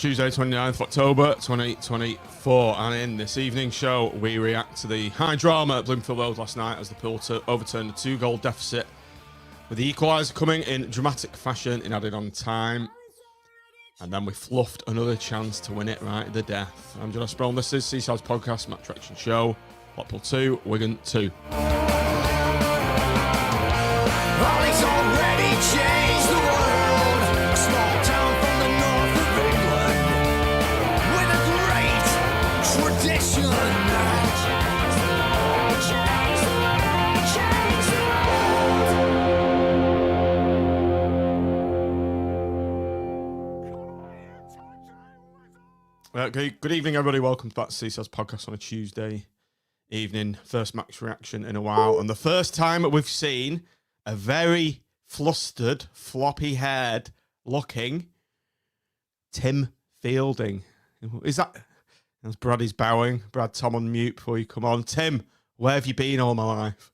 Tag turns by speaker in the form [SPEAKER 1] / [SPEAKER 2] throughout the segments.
[SPEAKER 1] Tuesday, 29th October 2024, and in this evening's show, we react to the high drama at Bloomfield Road last night as the Pool overturned a 2-goal deficit, with the equaliser coming in dramatic fashion in added on time, and then we fluffed another chance to win it right at the death. I'm John Osborne, this is Seaside's podcast, Match Reaction Show, Blackpool 2, Wigan 2.
[SPEAKER 2] Ollie's already changed the world. A small town from the north of England with a great tradition.
[SPEAKER 1] Good evening, everybody. Welcome back to Seaside's podcast on a Tuesday evening. First match reaction in a while, and the first time we've seen a very flustered, floppy-haired looking Tim Fielding. Is that... As Brad is bowing. Brad, Tom on mute before you come on. Tim, where have you been all my life?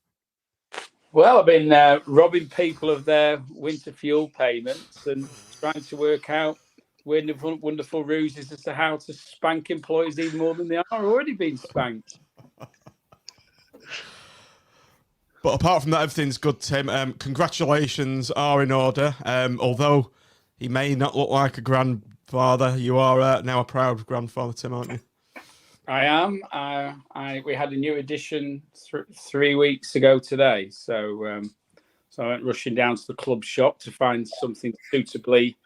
[SPEAKER 3] Well, I've been robbing people of their winter fuel payments and trying to work out wonderful ruses as to how to spank employees even more than they are already being spanked.
[SPEAKER 1] But apart from that, everything's good, Tim. Congratulations are in order. Although he may not look like a grandfather, you are now a proud grandfather, Tim, aren't you?
[SPEAKER 3] I am. We had a new edition 3 weeks ago today, so I went rushing down to the club shop to find something suitably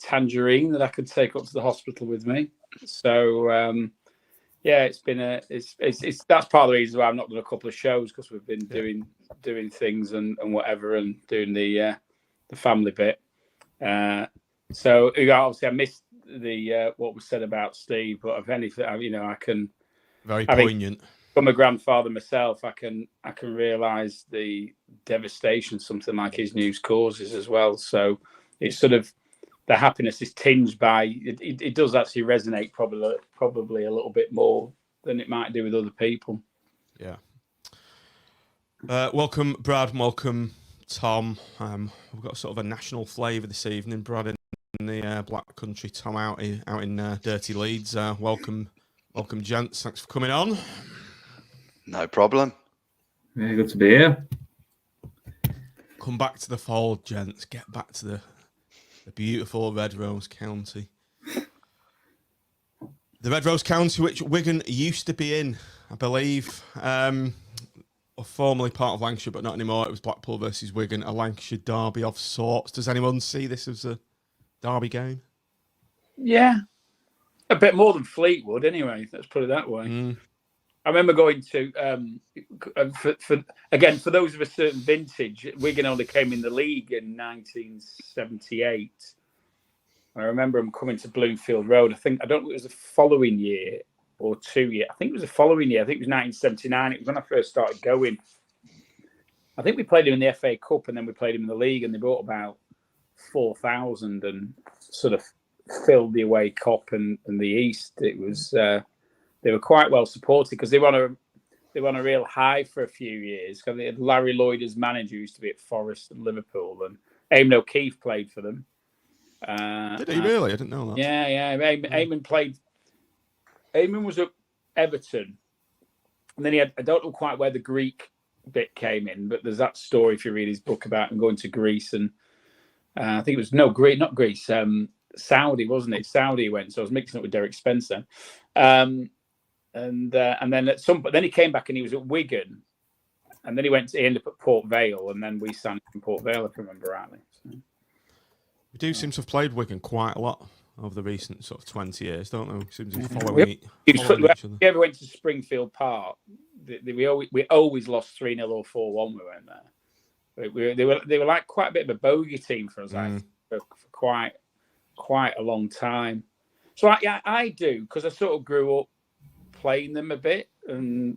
[SPEAKER 3] tangerine that I could take up to the hospital with me. So yeah, it's been it's that's part of the reason why I've not done a couple of shows, because we've been doing things and whatever, and doing the family bit. So obviously I missed the what was said about Steve, but if anything, I can
[SPEAKER 1] very poignant.
[SPEAKER 3] From a grandfather myself, I can realise the devastation something like his news causes as well. So it's sort of, the happiness is tinged by it does actually resonate probably a little bit more than it might do with other people.
[SPEAKER 1] Yeah. Welcome, Brad. Welcome, Tom. We've got sort of a national flavour this evening. Brad in the Black Country, Tom out in dirty Leeds. Welcome, gents. Thanks for coming on.
[SPEAKER 4] No problem.
[SPEAKER 5] Yeah, good to be here.
[SPEAKER 1] Come back to the fold, gents. Get back to the beautiful Red Rose County. The Red Rose County, which Wigan used to be in, I believe, or formerly part of Lancashire, but not anymore. It was Blackpool versus Wigan, a Lancashire derby of sorts. Does anyone see this as a derby game?
[SPEAKER 3] Yeah, a bit more than Fleetwood, anyway. Let's put it that way. I remember going to for those of a certain vintage, Wigan only came in the league in 1978. I remember them coming to Bloomfield Road. I don't know if it was the following year or 2 years. I think it was the following year. I think it was 1979. It was when I first started going. I think we played him in the FA Cup, and then we played him in the league, and they brought about 4,000 and sort of filled the away Cup and the East. It was they were quite well supported because they were on a real high for a few years. Because they had Larry Lloyd as manager, who used to be at Forest and Liverpool, and Eamon O'Keefe played for them.
[SPEAKER 1] Did he really? I didn't know that.
[SPEAKER 3] Yeah. Eamon was at Everton, and then he had, I don't know quite where the Greek bit came in, but there's that story if you read his book about him going to Greece, and I think it was not Greece, Saudi, wasn't it? Saudi he went. So I was mixing up with Derek Spencer. And then at some point, then he came back and he was at Wigan, and then he ended up at Port Vale, and then we signed him from Port Vale, if I remember rightly. So.
[SPEAKER 1] We do seem to have played Wigan quite a lot over the recent sort of 20 years, don't we? Seems to be following each other.
[SPEAKER 3] We ever went to Springfield Park, we always lost 3-0 or 4-1. We went there. They were like quite a bit of a bogey team for us, I think, for quite a long time. So I do, because I sort of grew up playing them a bit, and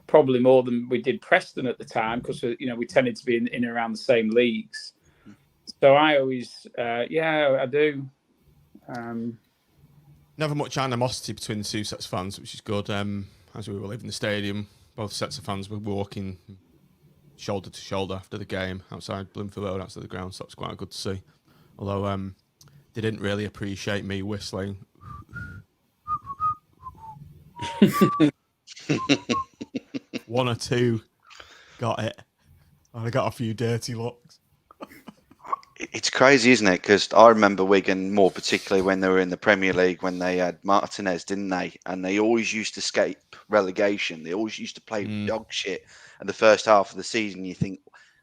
[SPEAKER 3] probably more than we did Preston at the time, because we tended to be in and around the same leagues. So I always, I do.
[SPEAKER 1] Never much animosity between the two sets of fans, which is good. As we were leaving the stadium, both sets of fans were walking shoulder to shoulder after the game outside Bloomfield Road, outside the ground, so that's quite good to see. Although didn't really appreciate me whistling. One or two got it. And I got a few dirty looks.
[SPEAKER 4] It's crazy, isn't it? Because I remember Wigan more particularly when they were in the Premier League, when they had Martinez, didn't they? And they always used to escape relegation. They always used to play dog shit. And the first half of the season, you think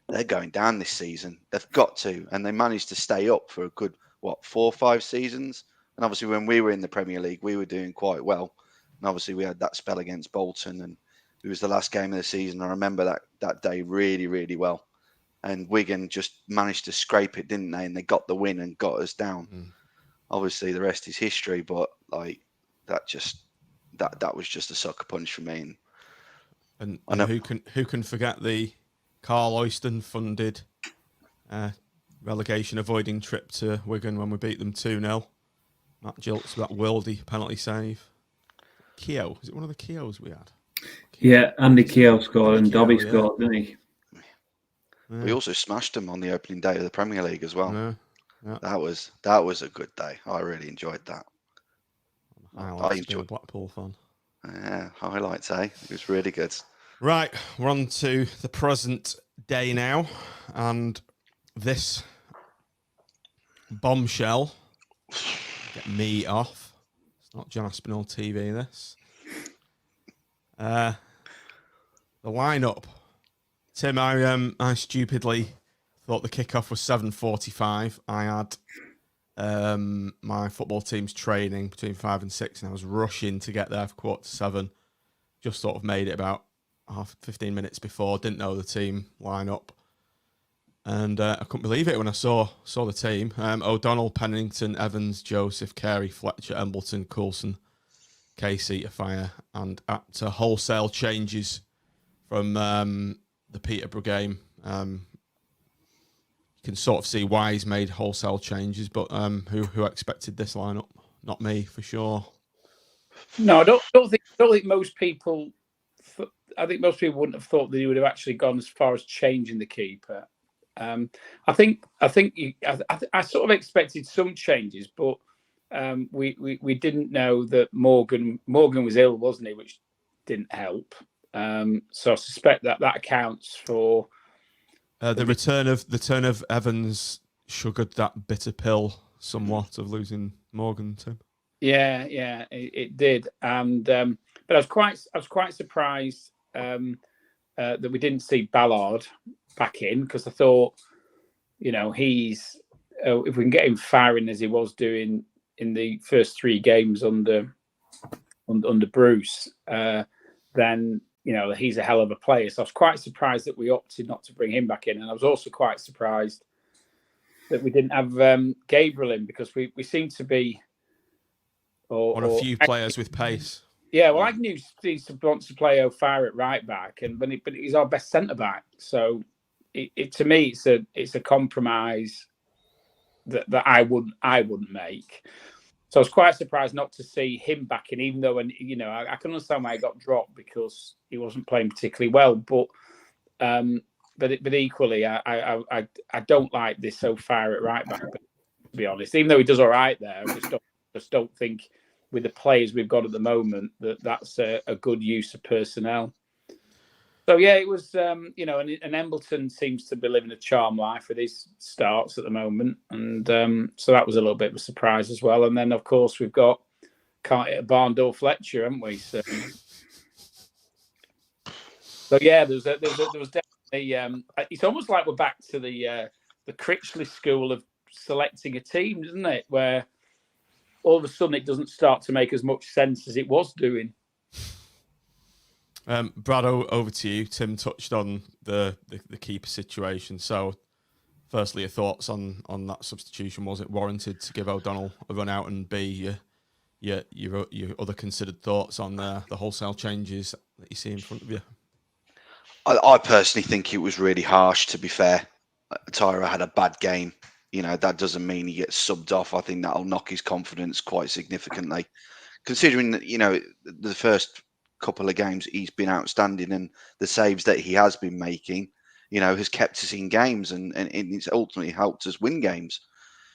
[SPEAKER 4] they're going down this season. They've got to. And they managed to stay up for a good, 4 or 5 seasons. And obviously, when we were in the Premier League, we were doing quite well. And obviously, we had that spell against Bolton, and it was the last game of the season. I remember that day really, really well. And Wigan just managed to scrape it, didn't they? And they got the win and got us down. Obviously, the rest is history, but like that was just a sucker punch for me.
[SPEAKER 1] And who can forget the Carl Oyston funded relegation avoiding trip to Wigan when we beat them 2-0. Matt Gilks with that worldy penalty save. Keogh, is it one of the Keoghs we had?
[SPEAKER 5] Yeah, Andy Keogh scored and
[SPEAKER 1] Keogh,
[SPEAKER 5] Dobby
[SPEAKER 1] yeah.
[SPEAKER 5] scored, didn't he?
[SPEAKER 1] Yeah.
[SPEAKER 4] We also smashed them on the opening day of the Premier League as well.
[SPEAKER 1] Yeah.
[SPEAKER 4] That was a good day. I really enjoyed that.
[SPEAKER 1] I enjoyed a Blackpool fan.
[SPEAKER 4] Yeah, highlights, eh? It was really good.
[SPEAKER 1] Right, we're on to the present day now, and this bombshell get me off. It's not John Aspinall TV. This the lineup. Tim, I stupidly thought the kickoff was 7:45. I had my football team's training between 5 and 6, and I was rushing to get there for 6:45. Just sort of made it about 15 minutes before. Didn't know the team lineup, and I couldn't believe it when I saw the team. O'Donnell, Pennington, Evans, Joseph, Carey, Fletcher, Embleton, Coulson, Casey, Afire, and Rapter. Wholesale changes from the Peterborough game. You can sort of see why he's made wholesale changes, but who expected this lineup? Not me, for sure.
[SPEAKER 3] No, I don't think most people. I think most people wouldn't have thought that he would have actually gone as far as changing the keeper. I sort of expected some changes, but we didn't know that Morgan was ill, wasn't he? Which didn't help. So I suspect that accounts for
[SPEAKER 1] the return of Evans sugared that bitter pill somewhat of losing Morgan, Tim.
[SPEAKER 3] Yeah, it did, and but I was quite surprised that we didn't see Ballard back in, because I thought, he's if we can get him firing as he was doing in the first 3 games under Bruce, then he's a hell of a player. So I was quite surprised that we opted not to bring him back in, and I was also quite surprised that we didn't have Gabriel in, because we seem to be
[SPEAKER 1] on a few players with pace.
[SPEAKER 3] Yeah, well, Agnew wants to play O'Fire at right back, but he's our best centre back. So to me, it's a compromise that I wouldn't make. So I was quite surprised not to see him back in, even though, I can understand why he got dropped, because he wasn't playing particularly well. But equally, I don't like this O'Fire at right back, to be honest. Even though he does all right there, I just don't think, with the players we've got at the moment, that's a good use of personnel. So yeah, it was and Embleton seems to be living a charmed life with his starts at the moment, and so that was a little bit of a surprise as well. And then of course we've got can't hit a barn door Fletcher, haven't we? So yeah, there was definitely it's almost like we're back to the Criticises school of selecting a team, isn't it? Where all of a sudden it doesn't start to make as much sense as it was doing.
[SPEAKER 1] Brad, over to you. Tim touched on the keeper situation. So, firstly, your thoughts on that substitution? Was it warranted to give O'Donnell a run out? And B, your other considered thoughts on the wholesale changes that you see in front of you?
[SPEAKER 4] I personally think it was really harsh, to be fair. Tyra had a bad game. That doesn't mean he gets subbed off. I think that'll knock his confidence quite significantly. Considering that, the first couple of games he's been outstanding, and the saves that he has been making, has kept us in games, and it's ultimately helped us win games.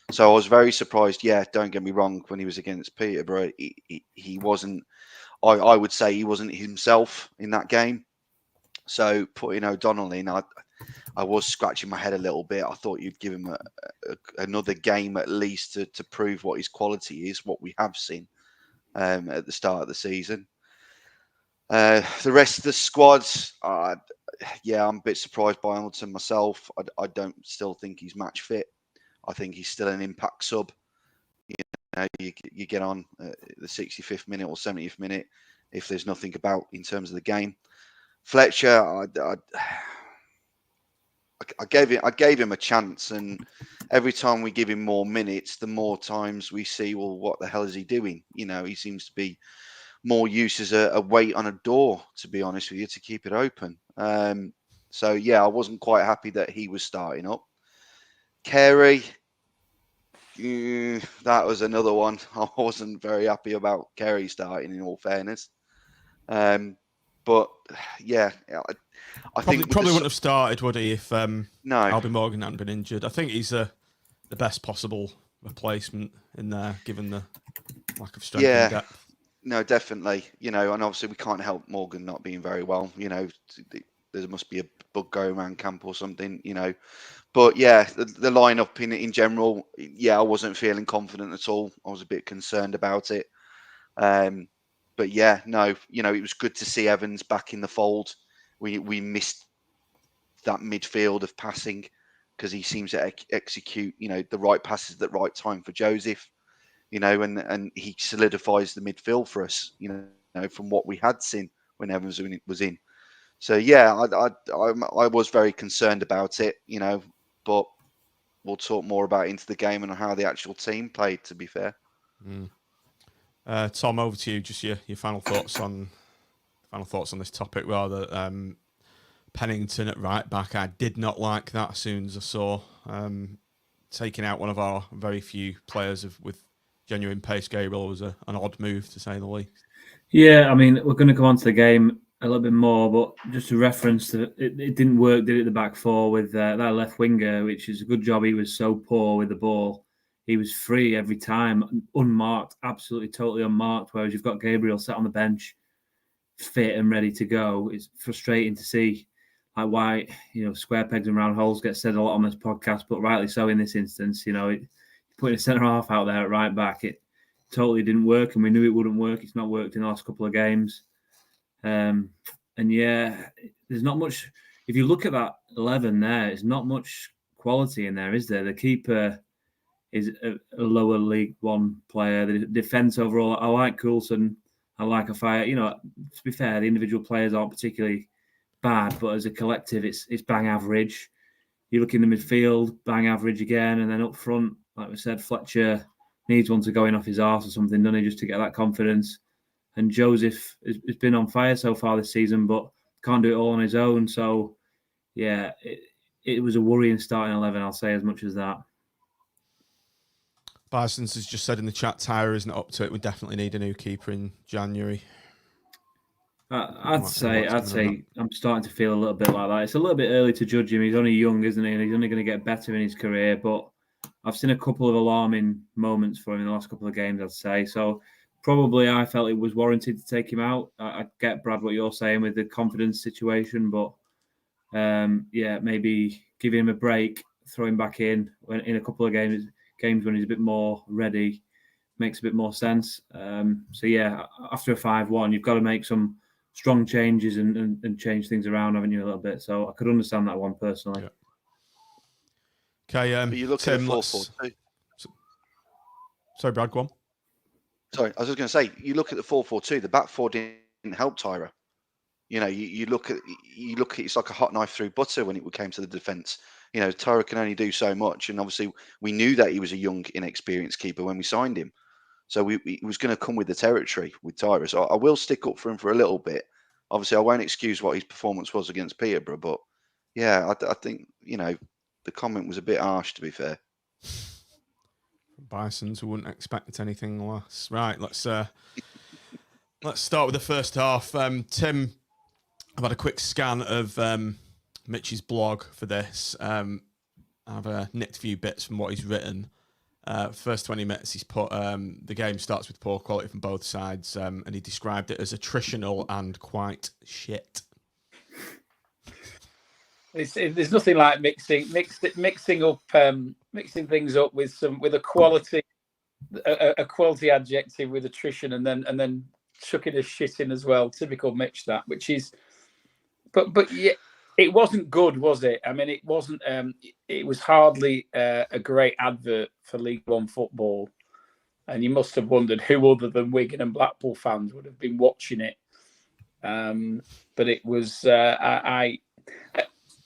[SPEAKER 4] So I was very surprised. Yeah, don't get me wrong. When he was against Peterborough, he wasn't. I would say he wasn't himself in that game. So putting O'Donnell in, I was scratching my head a little bit. I thought you'd give him another game at least to prove what his quality is, what we have seen at the start of the season. The rest of the squads, yeah, I'm a bit surprised by Hamilton myself. I don't still think he's match fit. I think he's still an impact sub. You get on the 65th minute or 70th minute if there's nothing about in terms of the game. Fletcher, I gave him a chance, and every time we give him more minutes, the more times we see, well, what the hell is he doing? He seems to be more use as a weight on a door, to be honest with you, to keep it open. So yeah, I wasn't quite happy that he was starting up. Carey, that was another one. I wasn't very happy about Carey starting, in all fairness. But yeah, I think
[SPEAKER 1] probably wouldn't have started, would he, if
[SPEAKER 4] no,
[SPEAKER 1] Albie Morgan hadn't been injured. I think he's the best possible replacement in there, given the lack of strength and depth.
[SPEAKER 4] No, definitely. And obviously we can't help Morgan not being very well. There must be a bug going around camp or something. But yeah, the lineup in general, yeah, I wasn't feeling confident at all. I was a bit concerned about it. But yeah, no, it was good to see Evans back in the fold. We missed that midfield of passing because he seems to execute, the right passes at the right time for Joseph. And he solidifies the midfield for us, from what we had seen when Evans was in. So yeah, I was very concerned about it, but we'll talk more about it into the game and how the actual team played, to be fair.
[SPEAKER 1] Tom, over to you. Just your final thoughts on this topic, rather. Pennington at right back, I did not like that as soon as I saw taking out one of our very few players with genuine pace. Gabriel was an odd move, to say the least.
[SPEAKER 5] Yeah, I mean, we're going to come on to the game a little bit more, but just to reference that it didn't work, did it, the back four with that left winger, which is a good job. He was so poor with the ball. He was free every time, unmarked, absolutely, totally unmarked, whereas you've got Gabriel sat on the bench, fit and ready to go. It's frustrating to see why, square pegs and round holes get said a lot on this podcast, but rightly so in this instance. Putting a centre-half out there at right back, it totally didn't work, and we knew it wouldn't work. It's not worked in the last couple of games. And yeah, there's not much. If you look at that 11 there, there's not much quality in there, is there? The keeper is a lower League One player. The defence overall, I like Coulson. I like Afire. To be fair, the individual players aren't particularly bad, but as a collective, it's bang average. You look in the midfield, bang average again, and then up front, like we said, Fletcher needs one to go in off his arse or something, doesn't he, just to get that confidence. And Joseph has been on fire so far this season, but can't do it all on his own. So, yeah, it was a worrying starting 11, I'll say as much as that.
[SPEAKER 1] Bisons has just said in the chat, Tyre isn't up to it. We definitely need a new keeper in January.
[SPEAKER 5] I'd say I'm starting to feel a little bit like that. It's a little bit early to judge him. He's only young, isn't he? And he's only going to get better in his career. But I've seen a couple of alarming moments for him in the last couple of games, I'd say. So probably I felt it was warranted to take him out. I get, Brad, what you're saying with the confidence situation. But, yeah, maybe give him a break, throw him back in a couple of games when he's a bit more ready. Makes a bit more sense. So, yeah, after a 5-1, you've got to make some strong changes and change things around, haven't you, a little bit? So I could understand that one personally.
[SPEAKER 1] Yeah. Okay,
[SPEAKER 4] but you look
[SPEAKER 1] Tim,
[SPEAKER 4] at 4-4-2.
[SPEAKER 1] Sorry, Brad, go on.
[SPEAKER 4] Sorry, I was just going to say, you look at the 4-4-2. The back four didn't help Tyra. You look at it's like a hot knife through butter when it came to the defence. Tyra can only do so much, and obviously we knew that he was a young, inexperienced keeper when we signed him. So he was going to come with the territory with Tyra. So I will stick up for him for a little bit. Obviously, I won't excuse what his performance was against Peterborough, but yeah, I think the comment was a bit harsh, to be fair.
[SPEAKER 1] Bisons, who wouldn't expect anything less. Right, let's start with the first half. Tim, I've had a quick scan of Mitch's blog for this. I've nicked a few bits from what he's written. First 20 minutes, he's put the game starts with poor quality from both sides, and he described it as attritional and quite shit.
[SPEAKER 3] There's nothing like mixing things up with a quality adjective with attrition, and then chucking a shit in as well. Typical Mitch, that, which is, but yeah, it wasn't good, was it? I mean, it wasn't. It was hardly a great advert for League One football, and you must have wondered who other than Wigan and Blackpool fans would have been watching it. But it was.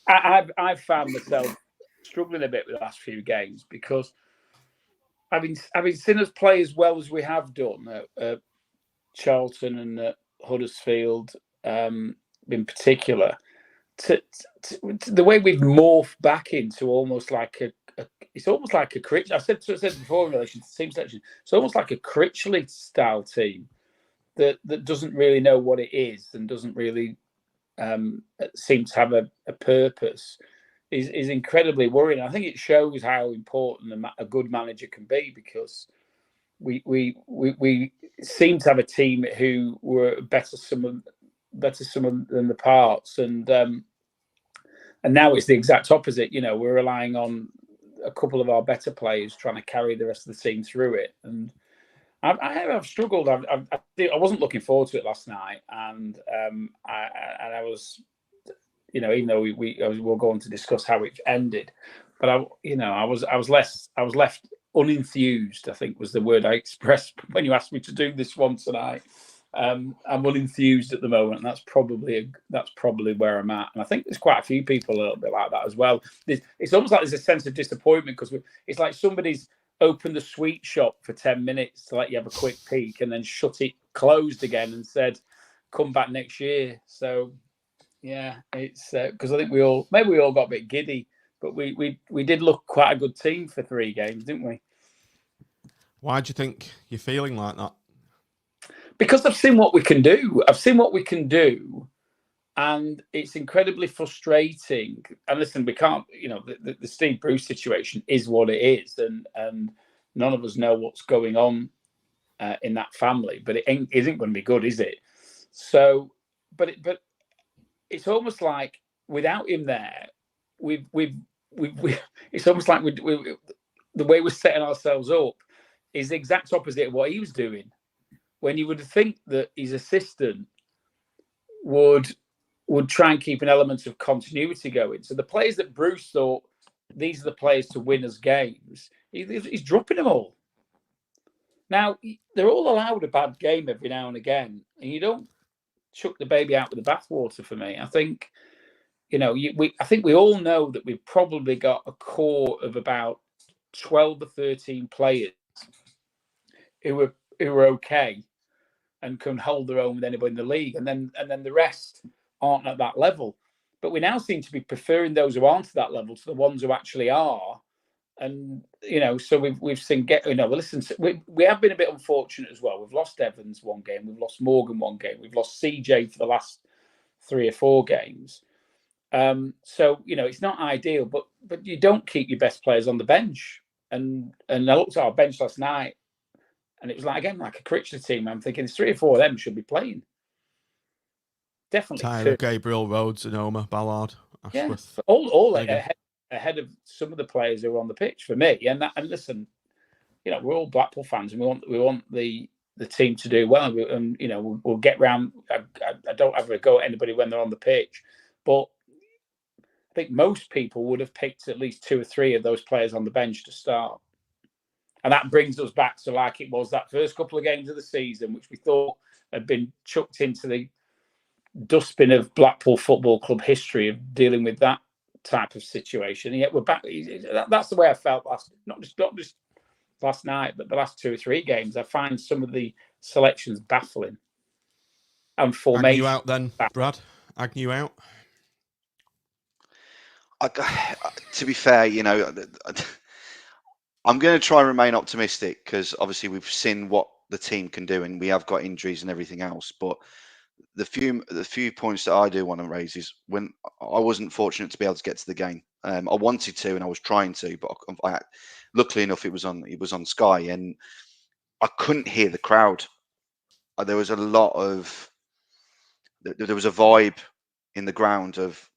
[SPEAKER 3] I've found myself struggling a bit with the last few games because having seen us play as well as we have done at Charlton and at Huddersfield, in particular, the way we've morphed back into almost like it's almost like a Critch. I said before in relation to team selection, it's almost like a Critchley style team that doesn't really know what it is and doesn't really seem to have a purpose is incredibly worrying. I think it shows how important a good manager can be, because we seem to have a team who were better sum than the parts, and now it's the exact opposite. You know, we're relying on a couple of our better players trying to carry the rest of the team through it, and I've struggled. I wasn't looking forward to it last night, and I was, you know, even though we'll go on to discuss how it ended, but I was left unenthused, I think was the word I expressed when you asked me to do this one tonight. I'm unenthused at the moment, and that's probably where I'm at. And I think there's quite a few people a little bit like that as well. It's almost like there's a sense of disappointment, because it's like somebody's opened the sweet shop for 10 minutes to let you have a quick peek and then shut it closed again and said, come back next year. So yeah, it's because I think we all got a bit giddy, but we did look quite a good team for 3 games, didn't we?
[SPEAKER 1] Why do you think you're feeling like that?
[SPEAKER 3] Because I've seen what we can do. And it's incredibly frustrating. And listen, we can't, you know, the Steve Bruce situation is what it is. And none of us know what's going on in that family, but it isn't going to be good, is it? So, but it's almost like without him there, it's almost like the way we're setting ourselves up is the exact opposite of what he was doing. When you would think that his assistant would try and keep an element of continuity going. So the players that Bruce thought these are the players to win us games, he's dropping them all. Now, they're all allowed a bad game every now and again, and you don't chuck the baby out with the bathwater for me. I think, you know, I think we all know that we've probably got a core of about 12 or 13 players who are okay and can hold their own with anybody in the league, and then the rest aren't at that level. But we now seem to be preferring those who aren't at that level to the ones who actually are. And, you know, so we've seen, listen, we have been a bit unfortunate as well. We've lost Evans one game, we've lost Morgan one game, we've lost CJ for the last 3 or 4 games. So, you know, it's not ideal, but you don't keep your best players on the bench. And I looked at our bench last night, and it was like a Critchley team. I'm thinking 3 or 4 of them should be playing. Definitely.
[SPEAKER 1] Tyler, Gabriel, Rhodes, Anoma, Ballard, Ashworth.
[SPEAKER 3] Yeah, all ahead of some of the players who are on the pitch for me. And listen, you know, we're all Blackpool fans, and we want the team to do well. And you know, we'll get round. I don't have a go at anybody when they're on the pitch, but I think most people would have picked at least 2 or 3 of those players on the bench to start. And that brings us back to like it was that first couple of games of the season, which we thought had been chucked into the dustbin of Blackpool Football Club history of dealing with that type of situation. And yet we're back. That's the way I felt not just last night, but the last 2 or 3 games. I find some of the selections baffling. And formation.
[SPEAKER 1] Agnew out then, Brad? Agnew out?
[SPEAKER 4] To be fair, you know, I'm going to try and remain optimistic, because obviously we've seen what the team can do, and we have got injuries and everything else. But the few points that I do want to raise is when I wasn't fortunate to be able to get to the game. I wanted to, and I was trying to, but luckily enough, it was on Sky, and I couldn't hear the crowd. There was a vibe in the ground of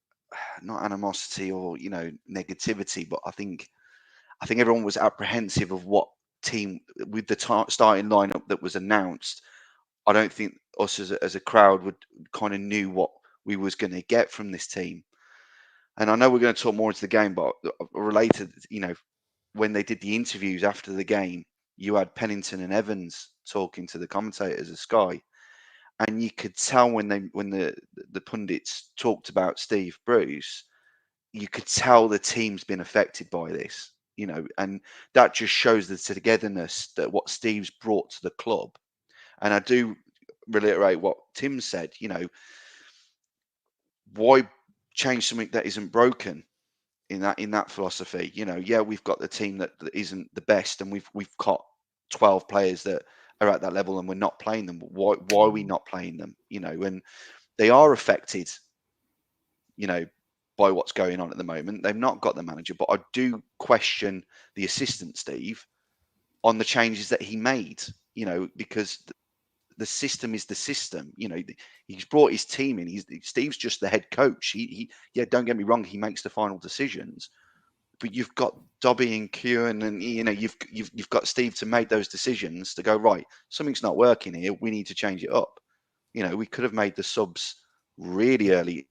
[SPEAKER 4] not animosity or negativity, but I think everyone was apprehensive of what team with the starting lineup that was announced. I don't think us as a crowd would kind of knew what we was going to get from this team. And I know we're going to talk more into the game, but related, when they did the interviews after the game, you had Pennington and Evans talking to the commentators of Sky, and you could tell when the pundits talked about Steve Bruce, you could tell the team's been affected by this, and that just shows the togetherness that what Steve's brought to the club. And I do reiterate what Tim said, why change something that isn't broken in that philosophy? Yeah, we've got the team that isn't the best, and we've got 12 players that are at that level, and we're not playing them. Why are we not playing them? And they are affected, by what's going on at the moment. They've not got the manager, but I do question the assistant Steve on the changes that he made, because the system is the system. He's brought his team in. Steve's just the head coach. Yeah, don't get me wrong, he makes the final decisions, but you've got Dobby and Kieran, and you've got Steve to make those decisions to go, right, something's not working here. We need to change it up. We could have made the subs really early.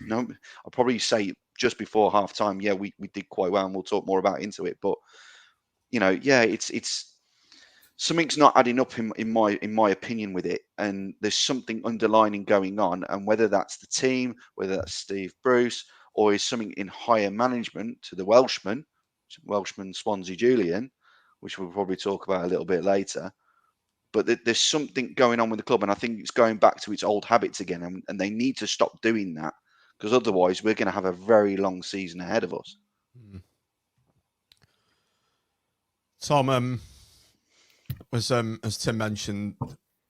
[SPEAKER 4] No, I'll probably say just before half time. Yeah, we did quite well, and we'll talk more about into it. But it's something's not adding up in my opinion with it, and there's something underlining going on. And whether that's the team, whether that's Steve Bruce, or is something in higher management to the Welshman Swansea Julian, which we'll probably talk about a little bit later. But there's something going on with the club, and I think it's going back to its old habits again, and they need to stop doing that, because otherwise we're going to have a very long season ahead of us.
[SPEAKER 1] Tom, as Tim mentioned,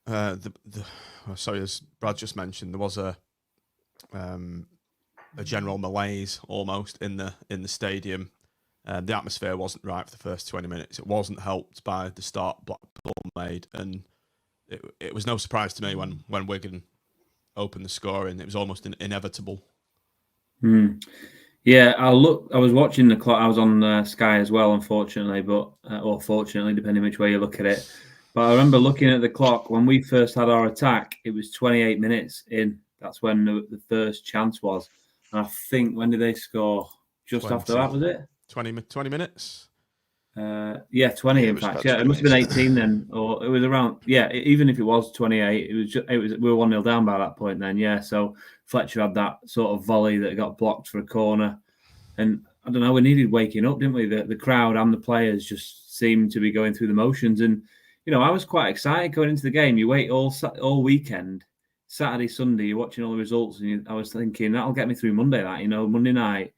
[SPEAKER 1] as Brad just mentioned, there was a general malaise almost in the stadium. The atmosphere wasn't right for the first 20 minutes. It wasn't helped by the start Blackpool made, and it was no surprise to me when Wigan opened the scoring. It was almost inevitable.
[SPEAKER 5] Yeah, I was watching the clock. I was on Sky as well, unfortunately, or fortunately, depending which way you look at it. But I remember looking at the clock when we first had our attack. It was 28 minutes in. That's when the first chance was. And I think, when did they score? Just 20. After that, was it? 20
[SPEAKER 1] minutes?
[SPEAKER 5] 20 in fact. Yeah, it must have been 18 then, or it was around. Yeah, even if it was 28, it was we were 1-0 down by that point then. Yeah, so Fletcher had that sort of volley that got blocked for a corner, and I don't know. We needed waking up, didn't we? The crowd and the players just seemed to be going through the motions, and I was quite excited going into the game. You wait all weekend, Saturday, Sunday, you're watching all the results, and I was thinking that'll get me through Monday. Monday night.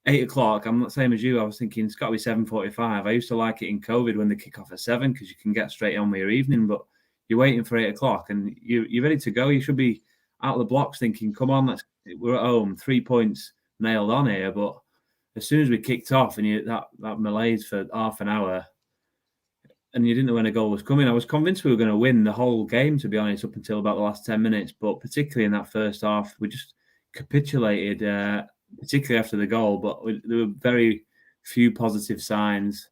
[SPEAKER 5] 8 o'clock. I'm not the same as you. I was thinking it's got to be 7:45. I used to like it in COVID when they kick off at 7 because you can get straight on with your evening. But you're waiting for 8 o'clock and you're ready to go. You should be out of the blocks thinking, "Come on, we're at home. 3 points nailed on here." But as soon as we kicked off and that malaise for half an hour, and you didn't know when a goal was coming, I was convinced we were going to win the whole game. To be honest, up until about the last 10 minutes, but particularly in that first half, we just capitulated. Particularly after the goal, but there were very few positive signs.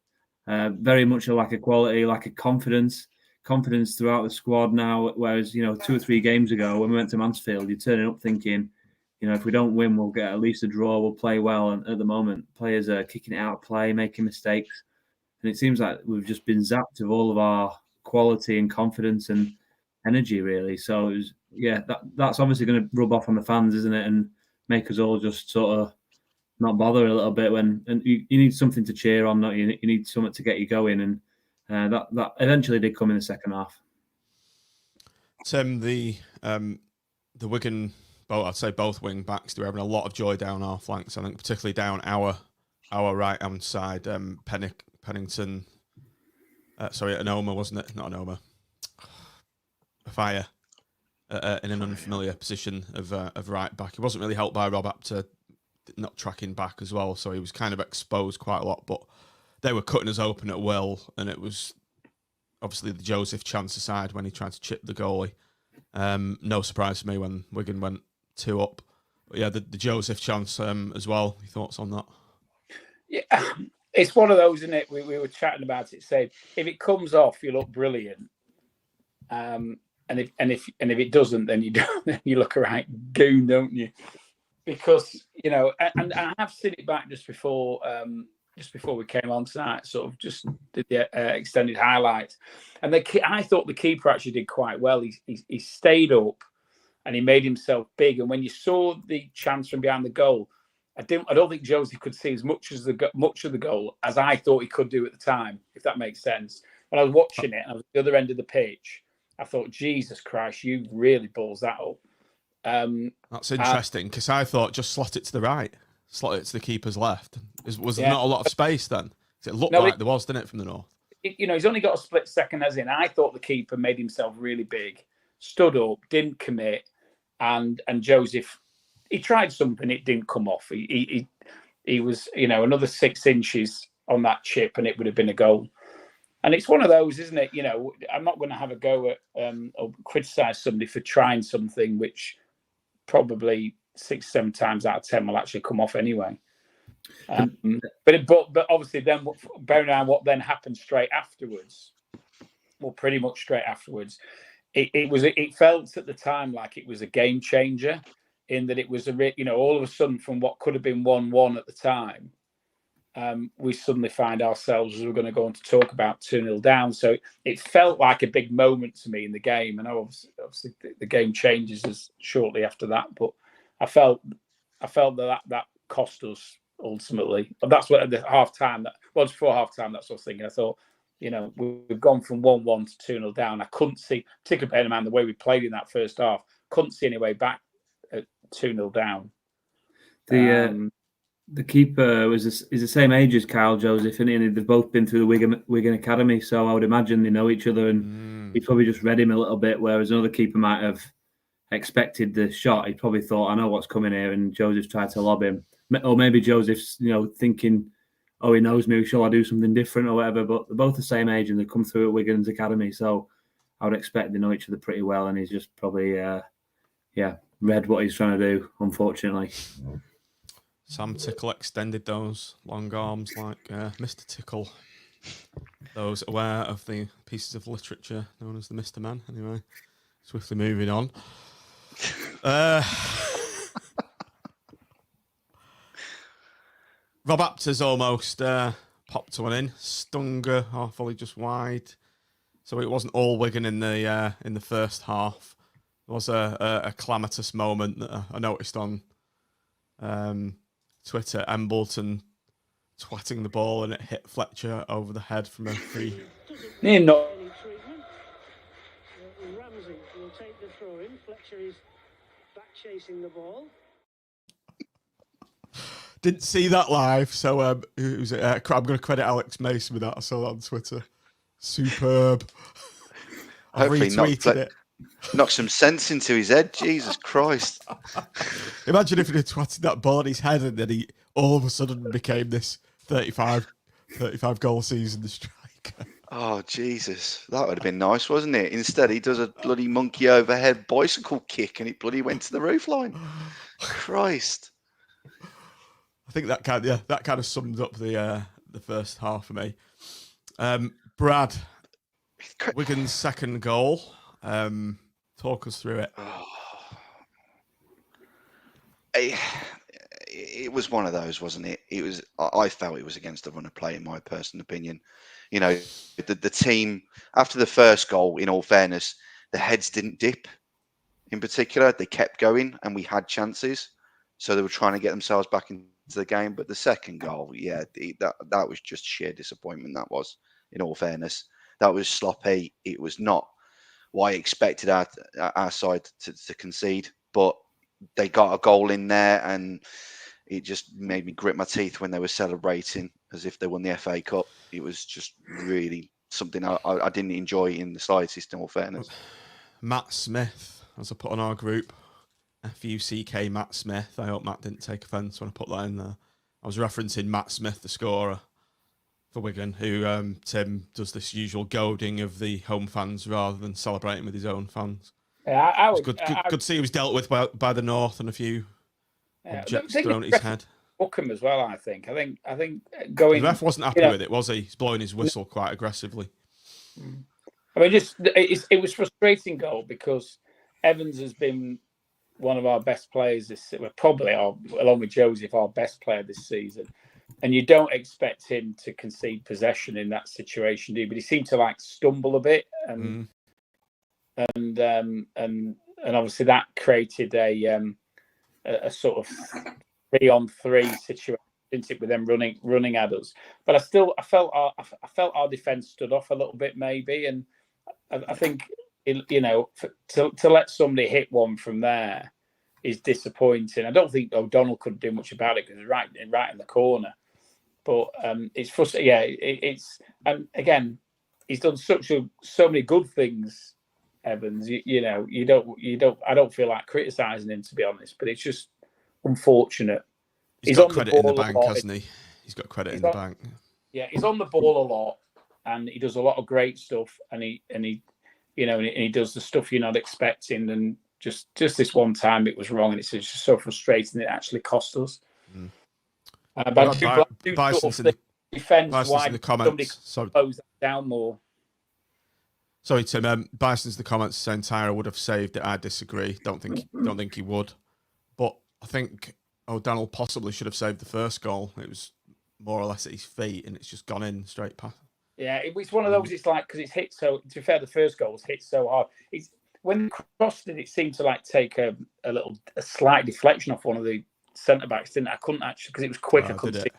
[SPEAKER 5] Very much a lack of quality, lack of confidence throughout the squad now. Whereas 2 or 3 games ago, when we went to Mansfield, you're turning up thinking, if we don't win, we'll get at least a draw. We'll play well. And at the moment, players are kicking it out of play, making mistakes, and it seems like we've just been zapped of all of our quality and confidence and energy, really. So that's obviously going to rub off on the fans, isn't it? And make us all just sort of not bother a little bit and you need something to cheer on, don't you? You need something to get you going, and that eventually did come in the second half.
[SPEAKER 1] Tim, the Wigan, I'd say both wing backs, they're having a lot of joy down our flanks. I think particularly down our right hand side. Pennington, Anoma, wasn't it? Not Anoma. Fire. in an unfamiliar position of right back. He wasn't really helped by Rapter not tracking back as well, so he was kind of exposed quite a lot. But they were cutting us open at will, and it was obviously the Joseph chance aside when he tried to chip the goalie. No surprise to me when Wigan went 2 up. But yeah, the Joseph chance as well. Your thoughts on that?
[SPEAKER 3] Yeah, it's one of those, isn't it? We were chatting about it, saying if it comes off, you look brilliant. And if it doesn't, then you don't. Then you look a right goon, don't you? Because and I have seen it back just before we came on tonight. Sort of just did the extended highlights, and I thought the keeper actually did quite well. He stayed up, and he made himself big. And when you saw the chance from behind the goal, I don't think Josie could see as much of the goal as I thought he could do at the time, if that makes sense. When I was watching it, and I was at the other end of the pitch, I thought, Jesus Christ, you really balls that up.
[SPEAKER 1] That's interesting, because I thought just slot it to the right, slot it to the keeper's left. Was there not a lot of space then? It looked like there was, didn't it, from the north?
[SPEAKER 3] He's only got a split second as in. I thought the keeper made himself really big, stood up, didn't commit, and Joseph, he tried something, it didn't come off. He was, another 6 inches on that chip, and it would have been a goal. And it's one of those, isn't it? I'm not going to have a go at or criticise somebody for trying something which probably 6, 7 times out of 10 will actually come off anyway. But obviously, then bearing in mind what then happened straight afterwards, well, pretty much straight afterwards, it felt at the time like it was a game changer, in that it was all of a sudden from what could have been 1-1 at the time. We suddenly find ourselves, as we're going to go on to talk about, 2-0 down. So it felt like a big moment to me in the game. And obviously the game changes as shortly after that. But I felt that cost us ultimately. But that's what at the half time, before half time, that's what I was thinking. I thought, we've gone from 1-1 to 2-0 down. I couldn't see, particularly bearing in mind the way we played in that first half, couldn't see any way back at 2-0 down.
[SPEAKER 5] The keeper is the same age as Kyle Joseph, and they've both been through the Wigan Academy, so I would imagine they know each other, and he probably just read him a little bit, whereas another keeper might have expected the shot. He probably thought, I know what's coming here, and Joseph tried to lob him. Or maybe Joseph's, thinking, oh, he knows me, shall I do something different or whatever, but they're both the same age, and they come through at Wigan's Academy, so I would expect they know each other pretty well, and he's just probably, read what he's trying to do, unfortunately.
[SPEAKER 1] Sam Tickle extended those long arms like Mr. Tickle. Those aware of the pieces of literature known as the Mr. Man. Anyway, swiftly moving on. Rob Apter's almost popped one in. Stunger, half volley just wide. So it wasn't all Wigan in the first half. There was a calamitous moment that I noticed on Twitter, Embleton twatting the ball and it hit Fletcher over the head from a free.
[SPEAKER 3] Ramsey will take the throw in. Fletcher is back chasing the ball.
[SPEAKER 1] Didn't see that live, so I'm going to credit Alex Mason with that. I saw that on Twitter. Superb. I've retweeted it.
[SPEAKER 4] Knock some sense into his head. Jesus Christ.
[SPEAKER 1] Imagine if he'd have twatted that ball on his head and then he all of a sudden became this 35 goal season striker.
[SPEAKER 4] Oh, Jesus. That would have been nice, wasn't it? Instead, he does a bloody monkey overhead bicycle kick and it bloody went to the roof line. Christ.
[SPEAKER 1] I think that kind of summed up the first half for me. Brad, Wigan's second goal. Talk us through it.
[SPEAKER 4] It was one of those, wasn't it? I felt it was against the run of play, in my personal opinion. The team, after the first goal, in all fairness, the heads didn't dip. In particular, they kept going and we had chances. So they were trying to get themselves back into the game. But the second goal, that was just sheer disappointment. That was, in all fairness. That was sloppy. It was not what I expected our side to concede. But they got a goal in there and it just made me grit my teeth when they were celebrating as if they won the FA Cup. It was just really something I didn't enjoy in the slightest, in all fairness.
[SPEAKER 1] Matt Smith as I put on our group. FUCK Matt Smith. I hope Matt didn't take offence when I put that in there. I was referencing Matt Smith, the scorer for Wigan, who Tim does this usual goading of the home fans rather than celebrating with his own fans.
[SPEAKER 3] Yeah, I would.
[SPEAKER 1] Good to see he was dealt with by the North and a few objects thrown at his head.
[SPEAKER 3] Bookham as well. I think going.
[SPEAKER 1] The ref wasn't happy with it, was he? He's blowing his whistle quite aggressively.
[SPEAKER 3] I mean, it was frustrating goal because Evans has been one of our best players this. Well, probably along with Joseph, our best player this season. And you don't expect him to concede possession in that situation, do you? But he seemed to stumble a bit, and obviously that created a sort of 3-on-3 situation, didn't it, with them running at us. But I felt our defence stood off a little bit, maybe, and I think to let somebody hit one from there is disappointing. I don't think O'Donnell could do much about it because it's right in the corner. But it's frustrating. Yeah, and again, he's done so many good things, Evans. You don't. I don't feel like criticising him, to be honest. But it's just unfortunate.
[SPEAKER 1] He's got credit in the bank, hasn't he? He's got credit in the bank.
[SPEAKER 3] Yeah, he's on the ball a lot, and he does a lot of great stuff. And he does the stuff you're not expecting. And just this one time, it was wrong, and it's just so frustrating. It actually cost us.
[SPEAKER 1] Mm.
[SPEAKER 3] Bison's in the
[SPEAKER 1] comments. So
[SPEAKER 3] close that down more.
[SPEAKER 1] Sorry, Tim. Bison's in the comments saying Tyra would have saved it. I disagree. Don't think he would. But I think O'Donnell possibly should have saved the first goal. It was more or less at his feet, and it's just gone in straight past.
[SPEAKER 3] Yeah, it's one of those. It's like because it's hit so. To be fair, the first goal was hit so hard. It's when they crossed it seemed to take a slight deflection off one of the centre backs, didn't it? I couldn't actually because it was quick. I couldn't see.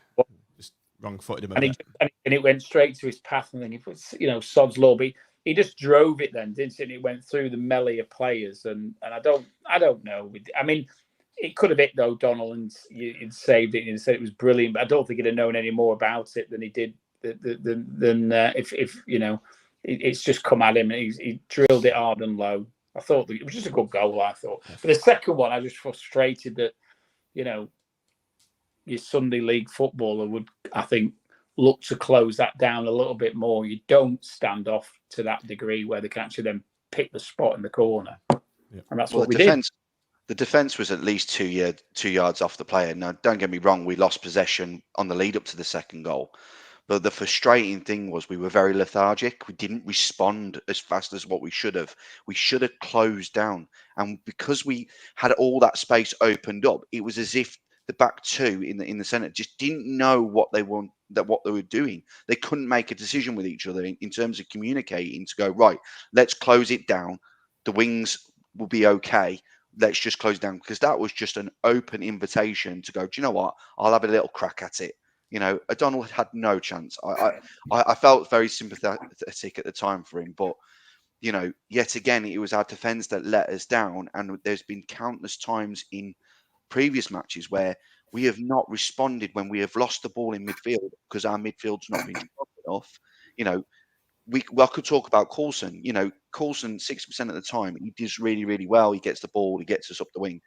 [SPEAKER 1] Just wrong-footed him.
[SPEAKER 3] And it went straight to his path, and then he put sod's law. But he just drove it then, didn't it? And it went through the melee of players, and I don't know. I mean, it could have hit O'Donnell and you'd saved it and said it was brilliant, but I don't think he'd have known any more about it than he did. Than if it's just come at him and he drilled it hard and low. I thought it was just a good goal. I thought, but the second one, I was just frustrated that. Your Sunday League footballer would, I think, look to close that down a little bit more. You don't stand off to that degree where they can actually then pick the spot in the corner. Yeah. And that's what we did.
[SPEAKER 4] The defence was at least 2 yards off the player. Now, don't get me wrong, we lost possession on the lead up to the second goal. But the frustrating thing was we were very lethargic. We didn't respond as fast as what we should have. We should have closed down. And because we had all that space opened up, it was as if the back two in the centre just didn't know what they were doing. They couldn't make a decision with each other in terms of communicating to go, right, let's close it down. The wings will be okay. Let's just close down. Because that was just an open invitation to go, do you know what? I'll have a little crack at it. O'Donnell had no chance. I felt very sympathetic at the time for him, but yet again, it was our defence that let us down. And there's been countless times in previous matches where we have not responded when we have lost the ball in midfield because our midfield's not been strong enough. I could talk about Coulson. Coulson 60% of the time he does really, really well. He gets the ball, he gets us up the wing,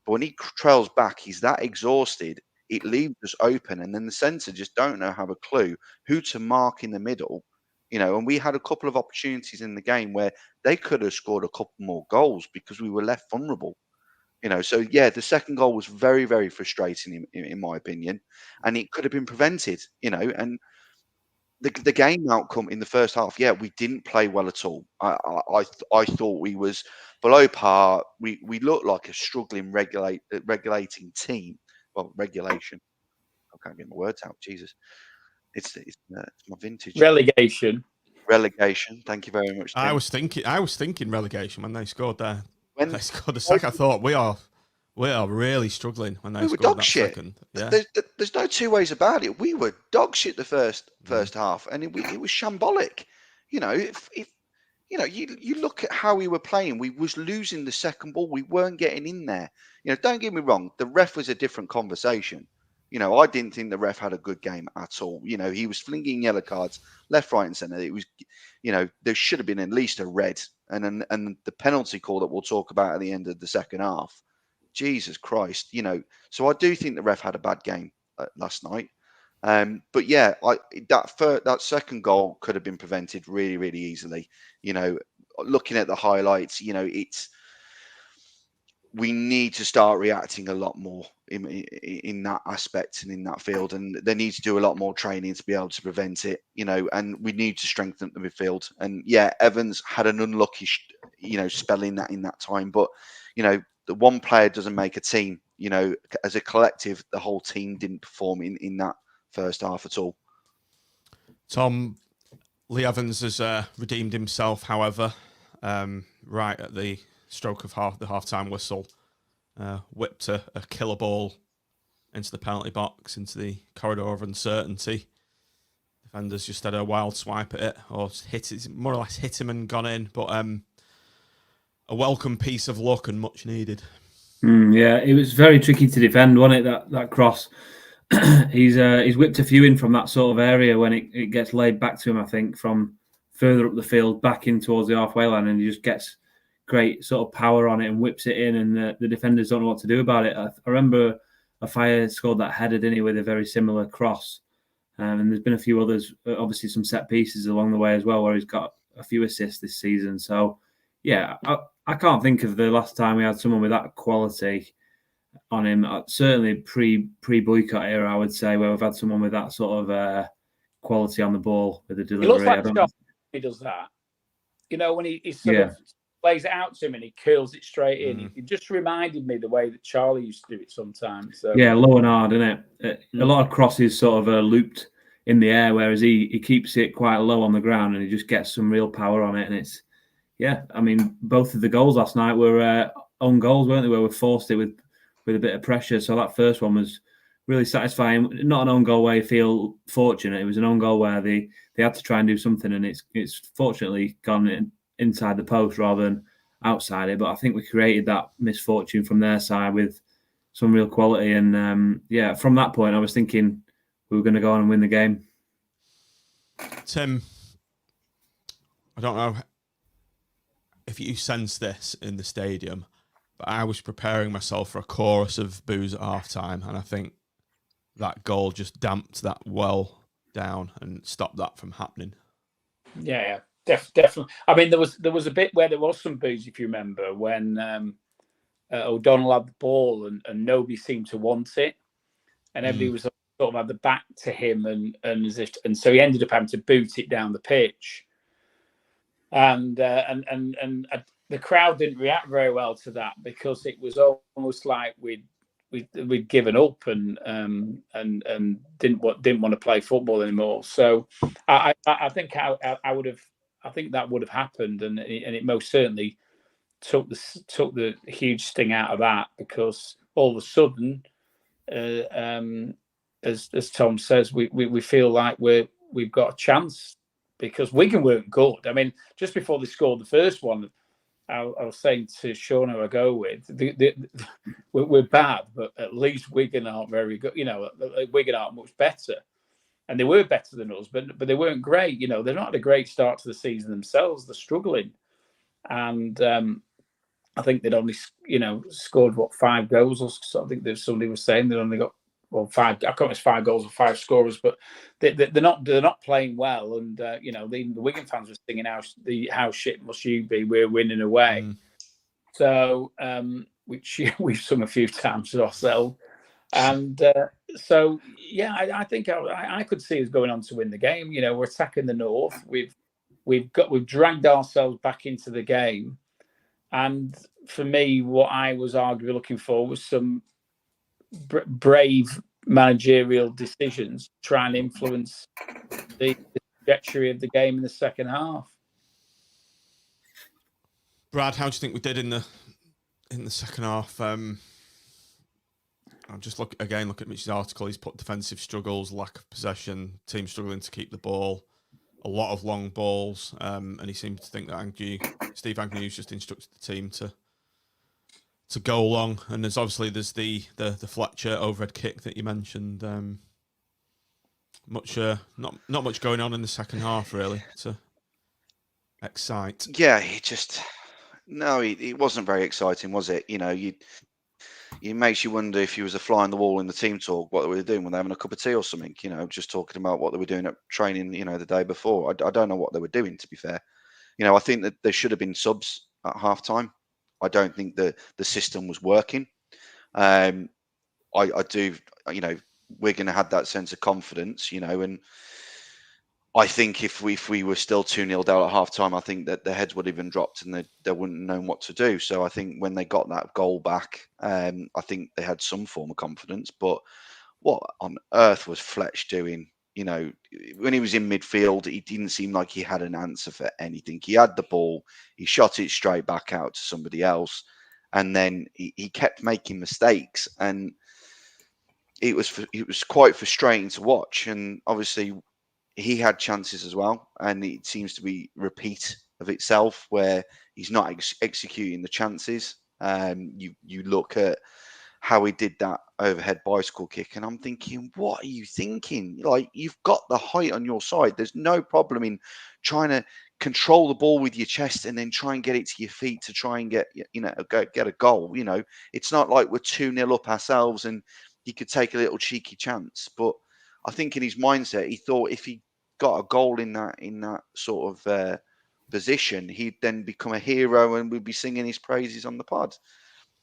[SPEAKER 4] but when he trails back, he's that exhausted. It leaves us open, and then the centre just don't have a clue who to mark in the middle. And we had a couple of opportunities in the game where they could have scored a couple more goals because we were left vulnerable. So yeah, the second goal was very, very frustrating in my opinion, and it could have been prevented. And the game outcome in the first half, yeah, we didn't play well at all. I thought we was below par. We looked like a struggling regulating team. Well, regulation. I can't get my words out. Jesus, it's my vintage.
[SPEAKER 3] Relegation.
[SPEAKER 4] Thank you very much, Tim.
[SPEAKER 1] I was thinking relegation when they scored there. When they scored the second, I thought we are really struggling when they scored that second. Yeah.
[SPEAKER 4] There's no two ways about it. We were dog shit the first half, and it was shambolic. If you look at how we were playing, we was losing the second ball. We weren't getting in there. Don't get me wrong. The ref was a different conversation. I didn't think the ref had a good game at all. He was flinging yellow cards left, right, and centre. It was, there should have been at least a red and the penalty call that we'll talk about at the end of the second half. Jesus Christ, So I do think the ref had a bad game last night. But yeah, that second goal could have been prevented really, really easily. Looking at the highlights, we need to start reacting a lot more in that aspect and in that field, and they need to do a lot more training to be able to prevent it. And we need to strengthen the midfield. And yeah, Evans had an unlucky, spell in that time, but the one player doesn't make a team. As a collective, the whole team didn't perform in that first half at all.
[SPEAKER 1] Tom, Lee Evans has redeemed himself, however, right at the stroke of the half-time whistle, whipped a killer ball into the penalty box, into the corridor of uncertainty. Defenders just had a wild swipe at it, or hit it, more or less hit him and gone in, but a welcome piece of luck and much needed.
[SPEAKER 5] Yeah, it was very tricky to defend, wasn't it, that cross? He's whipped a few in from that sort of area when it gets laid back to him, I think, from further up the field, back in towards the halfway line, and he just gets great sort of power on it and whips it in, and the defenders don't know what to do about it. I remember Afaya scored that header, didn't he, with a very similar cross. And there's been a few others, obviously some set pieces along the way as well, where he's got a few assists this season. So, yeah, I can't think of the last time we had someone with that quality on him. Certainly pre-boycott era, I would say, where we've had someone with that sort of quality on the ball with the delivery.
[SPEAKER 3] He looks like he does that. When he sort of plays it out to him and he curls it straight in. It just reminded me the way that Charlie used to do it sometimes. So.
[SPEAKER 5] Yeah, low and hard, isn't it? A lot of crosses sort of looped in the air, whereas he keeps it quite low on the ground and he just gets some real power on it. And it's, I mean, both of the goals last night were own goals, weren't they? Where we forced it with a bit of pressure. So that first one was really satisfying. Not an own goal where you feel fortunate. It was an own goal where they had to try and do something, and it's fortunately gone inside the post rather than outside it. But I think we created that misfortune from their side with some real quality. And from that point, I was thinking we were going to go on and win the game.
[SPEAKER 1] Tim, I don't know if you sense this in the stadium, but I was preparing myself for a chorus of boos at half-time, and I think that goal just damped that well down and stopped that from happening.
[SPEAKER 3] Yeah, definitely. I mean, there was a bit where there was some boos, if you remember, when O'Donnell had the ball and nobody seemed to want it, and everybody was sort of had the back to him, and so he ended up having to boot it down the pitch, and the crowd didn't react very well to that because it was almost like we'd given up and didn't want to play football anymore. So I think I would have. I think that would have happened, and it most certainly took the huge sting out of that, because all of a sudden, as Tom says, we feel like we've got a chance, because Wigan weren't good. I mean, just before they scored the first one, I was saying to Sean, who I go with, we're bad, but at least Wigan aren't very good. Wigan aren't much better. And they were better than us, but they weren't great. They're not had a great start to the season themselves. They're struggling. And I think they'd only, scored, 5 goals or so. I think somebody was saying they'd only got, 5. I can't remember 5 goals or 5 scorers, but they're not playing well. And, the Wigan fans were singing, how shit must you be? We're winning away. So, which we've sung a few times ourselves. And so, I think I could see us going on to win the game. We're attacking the north. We've dragged ourselves back into the game. And for me, what I was arguably looking for was some brave managerial decisions to try and influence the trajectory of the game in the second half.
[SPEAKER 1] Brad, how do you think we did in the second half? I'll just look at Mitch's article. He's put defensive struggles, lack of possession, team struggling to keep the ball, a lot of long balls, and he seemed to think that Steve Agnew's just instructed the team to go long. And there's the Fletcher overhead kick that you mentioned. Not much going on in the second half, really. excite.
[SPEAKER 4] Yeah, it wasn't very exciting, was it? It makes you wonder if you was a fly on the wall in the team talk, what they were doing. Were they having a cup of tea or something? Just talking about what they were doing at training, the day before. I don't know what they were doing, to be fair. I think that there should have been subs at halftime. I don't think the system was working. I do, Wigan had that sense of confidence, and I think if we were still 2-0 down at half time, I think that their heads would have even dropped and they wouldn't have known what to do. So I think when they got that goal back, I think they had some form of confidence. But what on earth was Fletcher doing? When he was in midfield, he didn't seem like he had an answer for anything. He had the ball, he shot it straight back out to somebody else, and then he kept making mistakes. And it was quite frustrating to watch. And obviously, he had chances as well, and it seems to be repeat of itself where he's not executing the chances. You look at how he did that overhead bicycle kick, and I'm thinking, what are you thinking? Like, you've got the height on your side. There's no problem in trying to control the ball with your chest and then try and get it to your feet to try and get a goal. It's not like we're 2-0 up ourselves and he could take a little cheeky chance. But I think in his mindset, he thought if he got a goal in that sort of position, he'd then become a hero and we'd be singing his praises on the pod,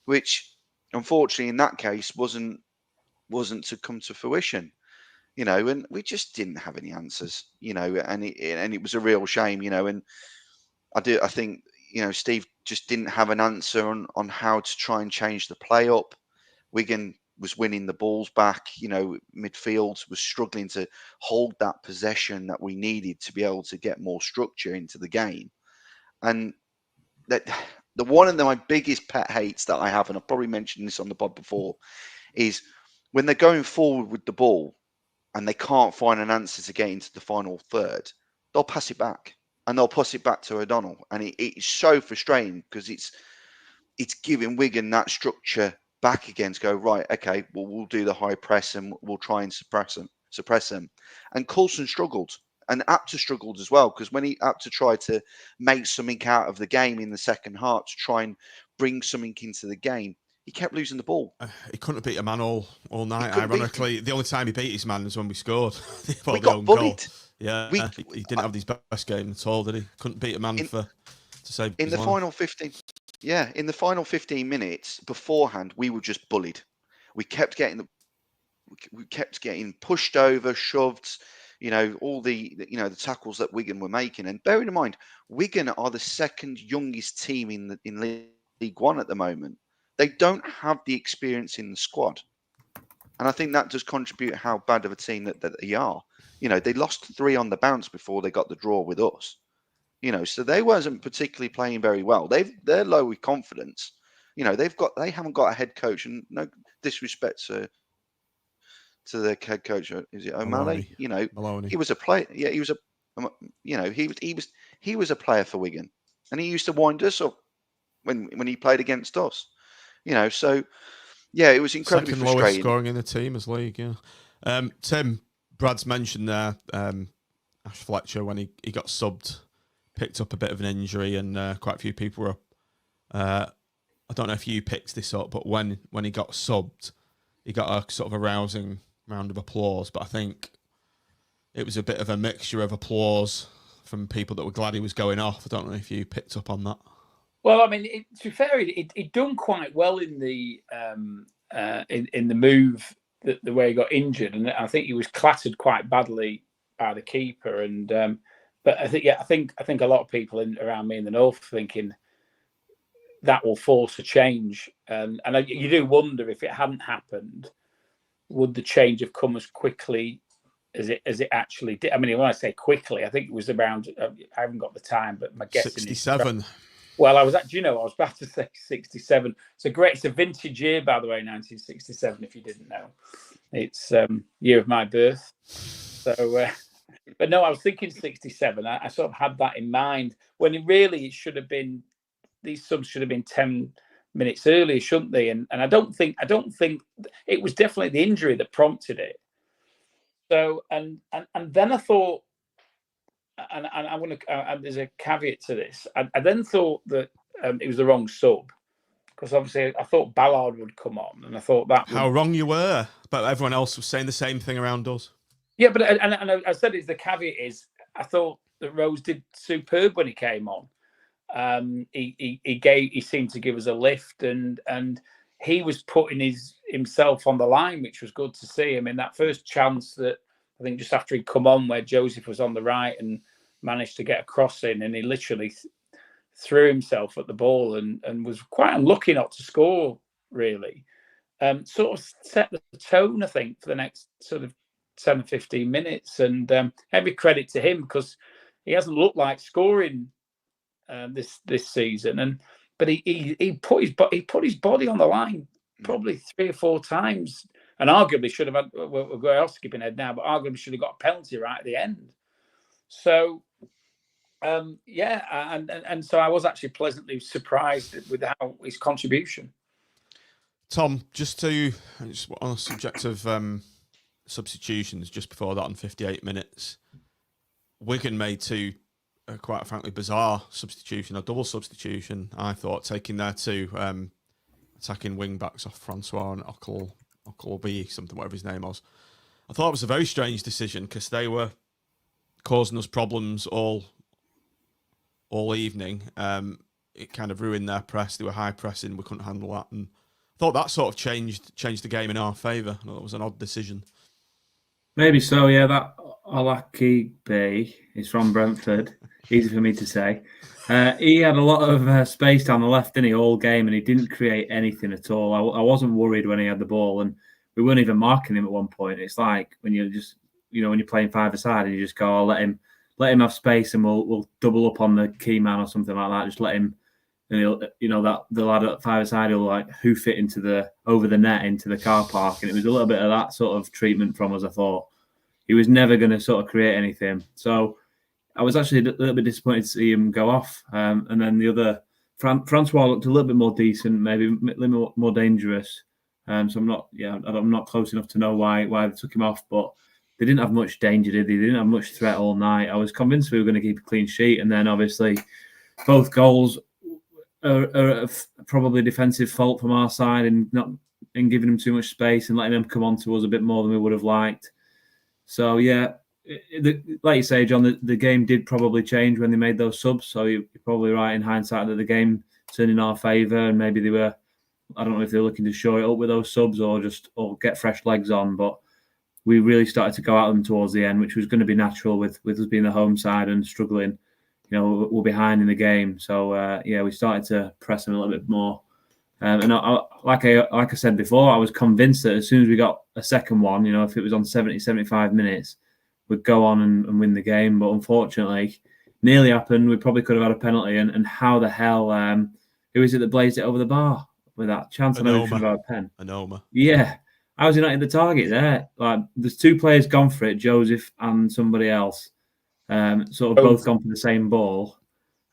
[SPEAKER 4] which unfortunately in that case wasn't to come to fruition. And we just didn't have any answers, and it was a real shame, and I think Steve just didn't have an answer on how to try and change the play up. Wigan was winning the balls back, midfield was struggling to hold that possession that we needed to be able to get more structure into the game. And that one of my biggest pet hates that I have, and I've probably mentioned this on the pod before, is when they're going forward with the ball and they can't find an answer to get into the final third, they'll pass it back and they'll pass it back to O'Donnell. And it's so frustrating because it's giving Wigan that structure back again to go, right, okay, well, we'll do the high press and we'll try and suppress them. And Coulson struggled, and Rapter struggled as well, because when Rapter tried to make something out of the game in the second half to try and bring something into the game, he kept losing the ball.
[SPEAKER 1] He couldn't beat a man all night. Ironically, the only time he beat his man was when we scored.
[SPEAKER 4] We got bullied.
[SPEAKER 1] Goal. Yeah, he didn't have his best game at all, did he? Couldn't beat a man to save
[SPEAKER 4] in
[SPEAKER 1] his
[SPEAKER 4] the
[SPEAKER 1] life.
[SPEAKER 4] final 15. Yeah, in the final 15 minutes beforehand, we were just bullied. We kept getting pushed over, shoved. All the tackles that Wigan were making. And bearing in mind, Wigan are the second youngest team in League One at the moment. They don't have the experience in the squad, and I think that does contribute how bad of a team that they are. They lost 3 on the bounce before they got the draw with us. So they wasn't particularly playing very well. They're low with confidence. They haven't got a head coach, and no disrespect to the head coach. Is it O'Malley?
[SPEAKER 1] Maloney.
[SPEAKER 4] He was a player. Yeah, he was a. He was a player for Wigan, and he used to wind us up when he played against us. So yeah, it was incredibly
[SPEAKER 1] Second
[SPEAKER 4] frustrating.
[SPEAKER 1] lowest scoring in the team as league. Yeah. Tim, Brad's mentioned there, Ash Fletcher, when he got subbed, picked up a bit of an injury, and quite a few people were. I don't know if you picked this up, but when he got subbed, he got a sort of a rousing round of applause. But I think it was a bit of a mixture of applause from people that were glad he was going off. I don't know if you picked up on that.
[SPEAKER 3] Well, I mean, to be fair, it done quite well in the in the move, the way he got injured, and I think he was clattered quite badly by the keeper. And but I think a lot of people around me in the north thinking that will force a change, and you do wonder if it hadn't happened, would the change have come as quickly as it actually did? I mean, when I say quickly, I think it was around. I haven't got the time, but my guess
[SPEAKER 1] 67.
[SPEAKER 3] Well, I was about to say 67. It's a vintage year, by the way, 1967. If you didn't know, it's year of my birth. So, but no, I was thinking 67. I sort of had that in mind when it should have been. These subs should have been 10 minutes earlier, shouldn't they? And I don't think it was definitely the injury that prompted it. So and then I thought and I want to. There's a caveat to this. I then thought that it was the wrong sub, because obviously I thought Ballard would come on, and I thought that.
[SPEAKER 1] How wrong you were, but everyone else was saying the same thing around us.
[SPEAKER 3] Yeah, but and I said the caveat is I thought that Rose did superb when he came on. He seemed to give us a lift, and he was putting himself on the line, which was good to see. I mean, that first chance that I think just after he'd come on, where Joseph was on the right and managed to get a cross in, and he literally threw himself at the ball and was quite unlucky not to score, really. Sort of set the tone, I think, for the next sort of 10 or 15 minutes. And every credit to him, because he hasn't looked like scoring this season. But he put his body on the line probably 3 or 4 times, and arguably should have had. We're going off skipping ahead now, but arguably should have got a penalty right at the end. So. And so I was actually pleasantly surprised with how his contribution.
[SPEAKER 1] Tom, just on the subject of substitutions, just before that, on 58 minutes, Wigan made 2 quite frankly bizarre substitution, a double substitution. I thought, taking their 2 attacking wing backs off Francois and Ockelby, something, whatever his name was. I thought it was a very strange decision, because they were causing us problems all evening. It kind of ruined their press. They were high pressing. We couldn't handle that, and I thought that sort of changed the game in our favour. I thought it was an odd decision.
[SPEAKER 5] Maybe so, yeah. That Olaki Bay is from Brentford. Easy for me to say. He had a lot of space down the left, didn't he, all game, and he didn't create anything at all. I wasn't worried when he had the ball, and we weren't even marking him at one point. It's like when you're just, when you're playing 5-a-side and you just go, let him have space, and we'll double up on the key man or something like that. Just let him, and he'll, that the lad at 5-a-side will like hoof it over the net into the car park, and it was a little bit of that sort of treatment from us. I thought he was never going to sort of create anything, so I was actually a little bit disappointed to see him go off. And then the other Francois looked a little bit more decent, maybe a little more dangerous. So I'm not close enough to know why they took him off, but they didn't have much danger, did they? They didn't have much threat all night. I was convinced we were going to keep a clean sheet, and then obviously both goals are probably defensive fault from our side, and not in giving them too much space and letting them come on to us a bit more than we would have liked. So yeah, like you say, John, the game did probably change when they made those subs. So you're probably right in hindsight that the game turned in our favour, and maybe they were. I don't know if they were looking to shore it up with those subs or get fresh legs on, but we really started to go at them towards the end, which was going to be natural with us being the home side and struggling. We're behind in the game. So, we started to press them a little bit more. And like I said before, I was convinced that as soon as we got a second one, if it was on 70, 75 minutes, we'd go on and win the game. But unfortunately, nearly happened. We probably could have had a penalty. And how the hell, who is it that blazed it over the bar with that chance? I know we should have had a pen.
[SPEAKER 1] Anoma. Yeah.
[SPEAKER 5] I was not in the target there. Like, there's 2 players gone for it, Joseph and somebody else. Both gone for the same ball,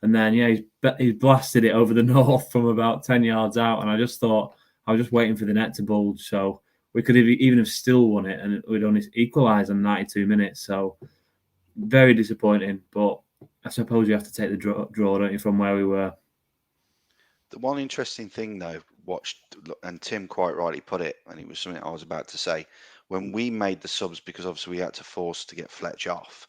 [SPEAKER 5] and then he's blasted it over the north from about 10 yards out. And I just thought, I was just waiting for the net to bulge, so we could have even have still won it, and we'd only equalised in 92 minutes. So very disappointing. But I suppose you have to take the draw, don't you, from where we were.
[SPEAKER 4] The one interesting thing, though, and Tim quite rightly put it, and it was something I was about to say, when we made the subs, because obviously we had to force to get Fletcher off,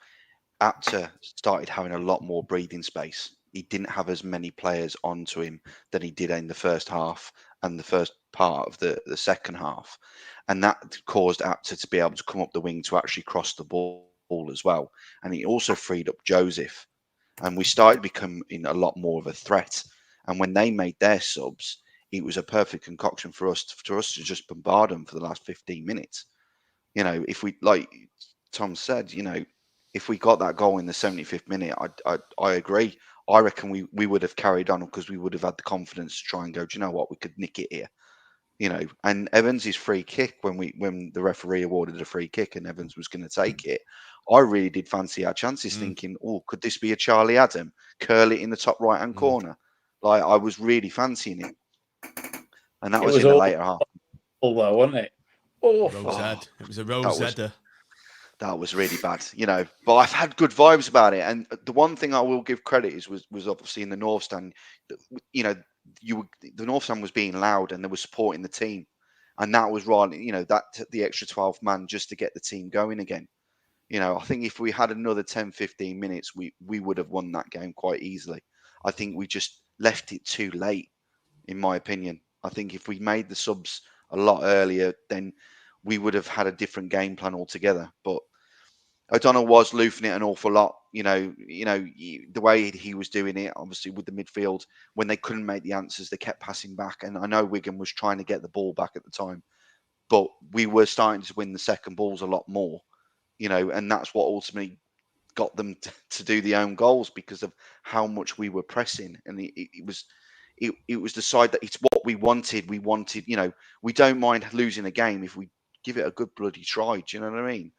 [SPEAKER 4] Rapter started having a lot more breathing space. He didn't have as many players onto him than he did in the first half and the first part of the second half. And that caused Rapter to be able to come up the wing to actually cross the ball as well. And he also freed up Joseph. And we started becoming a lot more of a threat. And when they made their subs, it was a perfect concoction for us to just bombard them for the last 15 minutes. If we, like Tom said, if we got that goal in the 75th minute, I agree. I reckon we would have carried on, because we would have had the confidence to try and go, do you know what, we could nick it here. And Evans' free kick, when the referee awarded a free kick and Evans was going to take it, I really did fancy our chances, thinking, could this be a Charlie Adam? Curl it in the top right-hand corner. Like, I was really fancying it. And that was in the later half.
[SPEAKER 3] Although, wasn't it?
[SPEAKER 1] Rose Ed. It was a Rose Edder.
[SPEAKER 4] That was really bad, but I've had good vibes about it. And the one thing I will give credit was obviously in the North Stand, the North Stand was being loud and they were supporting the team. And that was right, that the extra 12 man just to get the team going again. I think if we had another 10, 15 minutes, we would have won that game quite easily. I think we just left it too late, in my opinion. I think if we made the subs a lot earlier, then we would have had a different game plan altogether. But O'Donnell was loofing it an awful lot. The way he was doing it, obviously with the midfield, when they couldn't make the answers, they kept passing back. And I know Wigan was trying to get the ball back at the time, but we were starting to win the second balls a lot more, and that's what ultimately got them to do the own goals because of how much we were pressing. And it was the side that it's what we wanted. We wanted, we don't mind losing a game if we give it a good bloody try. Do you know what I mean?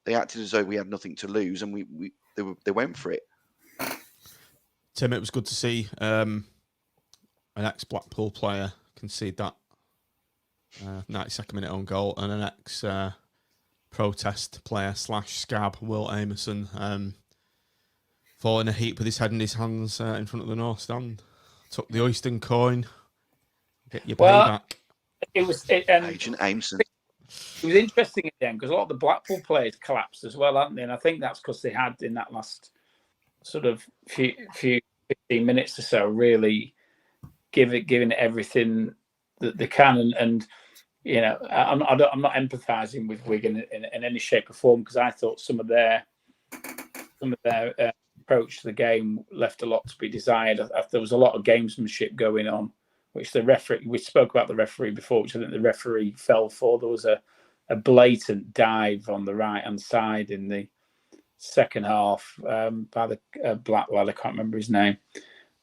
[SPEAKER 4] They acted as though we had nothing to lose, and they went for it.
[SPEAKER 1] Tim, it was good to see an ex-Blackpool player concede that 92nd minute own goal, and an ex-protest player / scab, Will Amerson, fall in a heap with his head in his hands in front of the North Stand. Took the Oyston coin. Get your payback.
[SPEAKER 4] Agent Amerson.
[SPEAKER 3] It was interesting again because a lot of the Blackpool players collapsed as well, haven't they? And I think that's because they had in that last sort of few 15 minutes or so really giving it everything that they can. And I'm not empathising with Wigan in any shape or form because I thought some of their approach to the game left a lot to be desired. There was a lot of gamesmanship going on, which the referee, we spoke about the referee before, which I think the referee fell for. There was a blatant dive on the right-hand side in the second half by the black lad, I can't remember his name,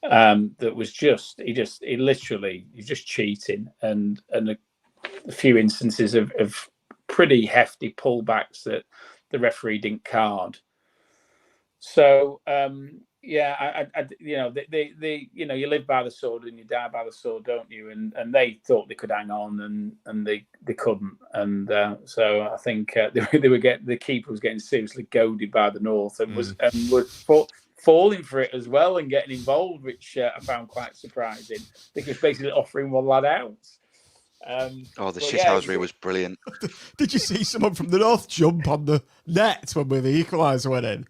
[SPEAKER 3] that was he's just cheating, and a few instances of pretty hefty pullbacks that the referee didn't card. So, you live by the sword and you die by the sword, don't you? And they thought they could hang on, and they couldn't. And so I think the keeper was getting seriously goaded by the North and was falling for it as well and getting involved, which I found quite surprising. I think he was basically offering one lad out.
[SPEAKER 4] The shithousery was brilliant.
[SPEAKER 1] Did you see someone from the North jump on the net when the equaliser went in?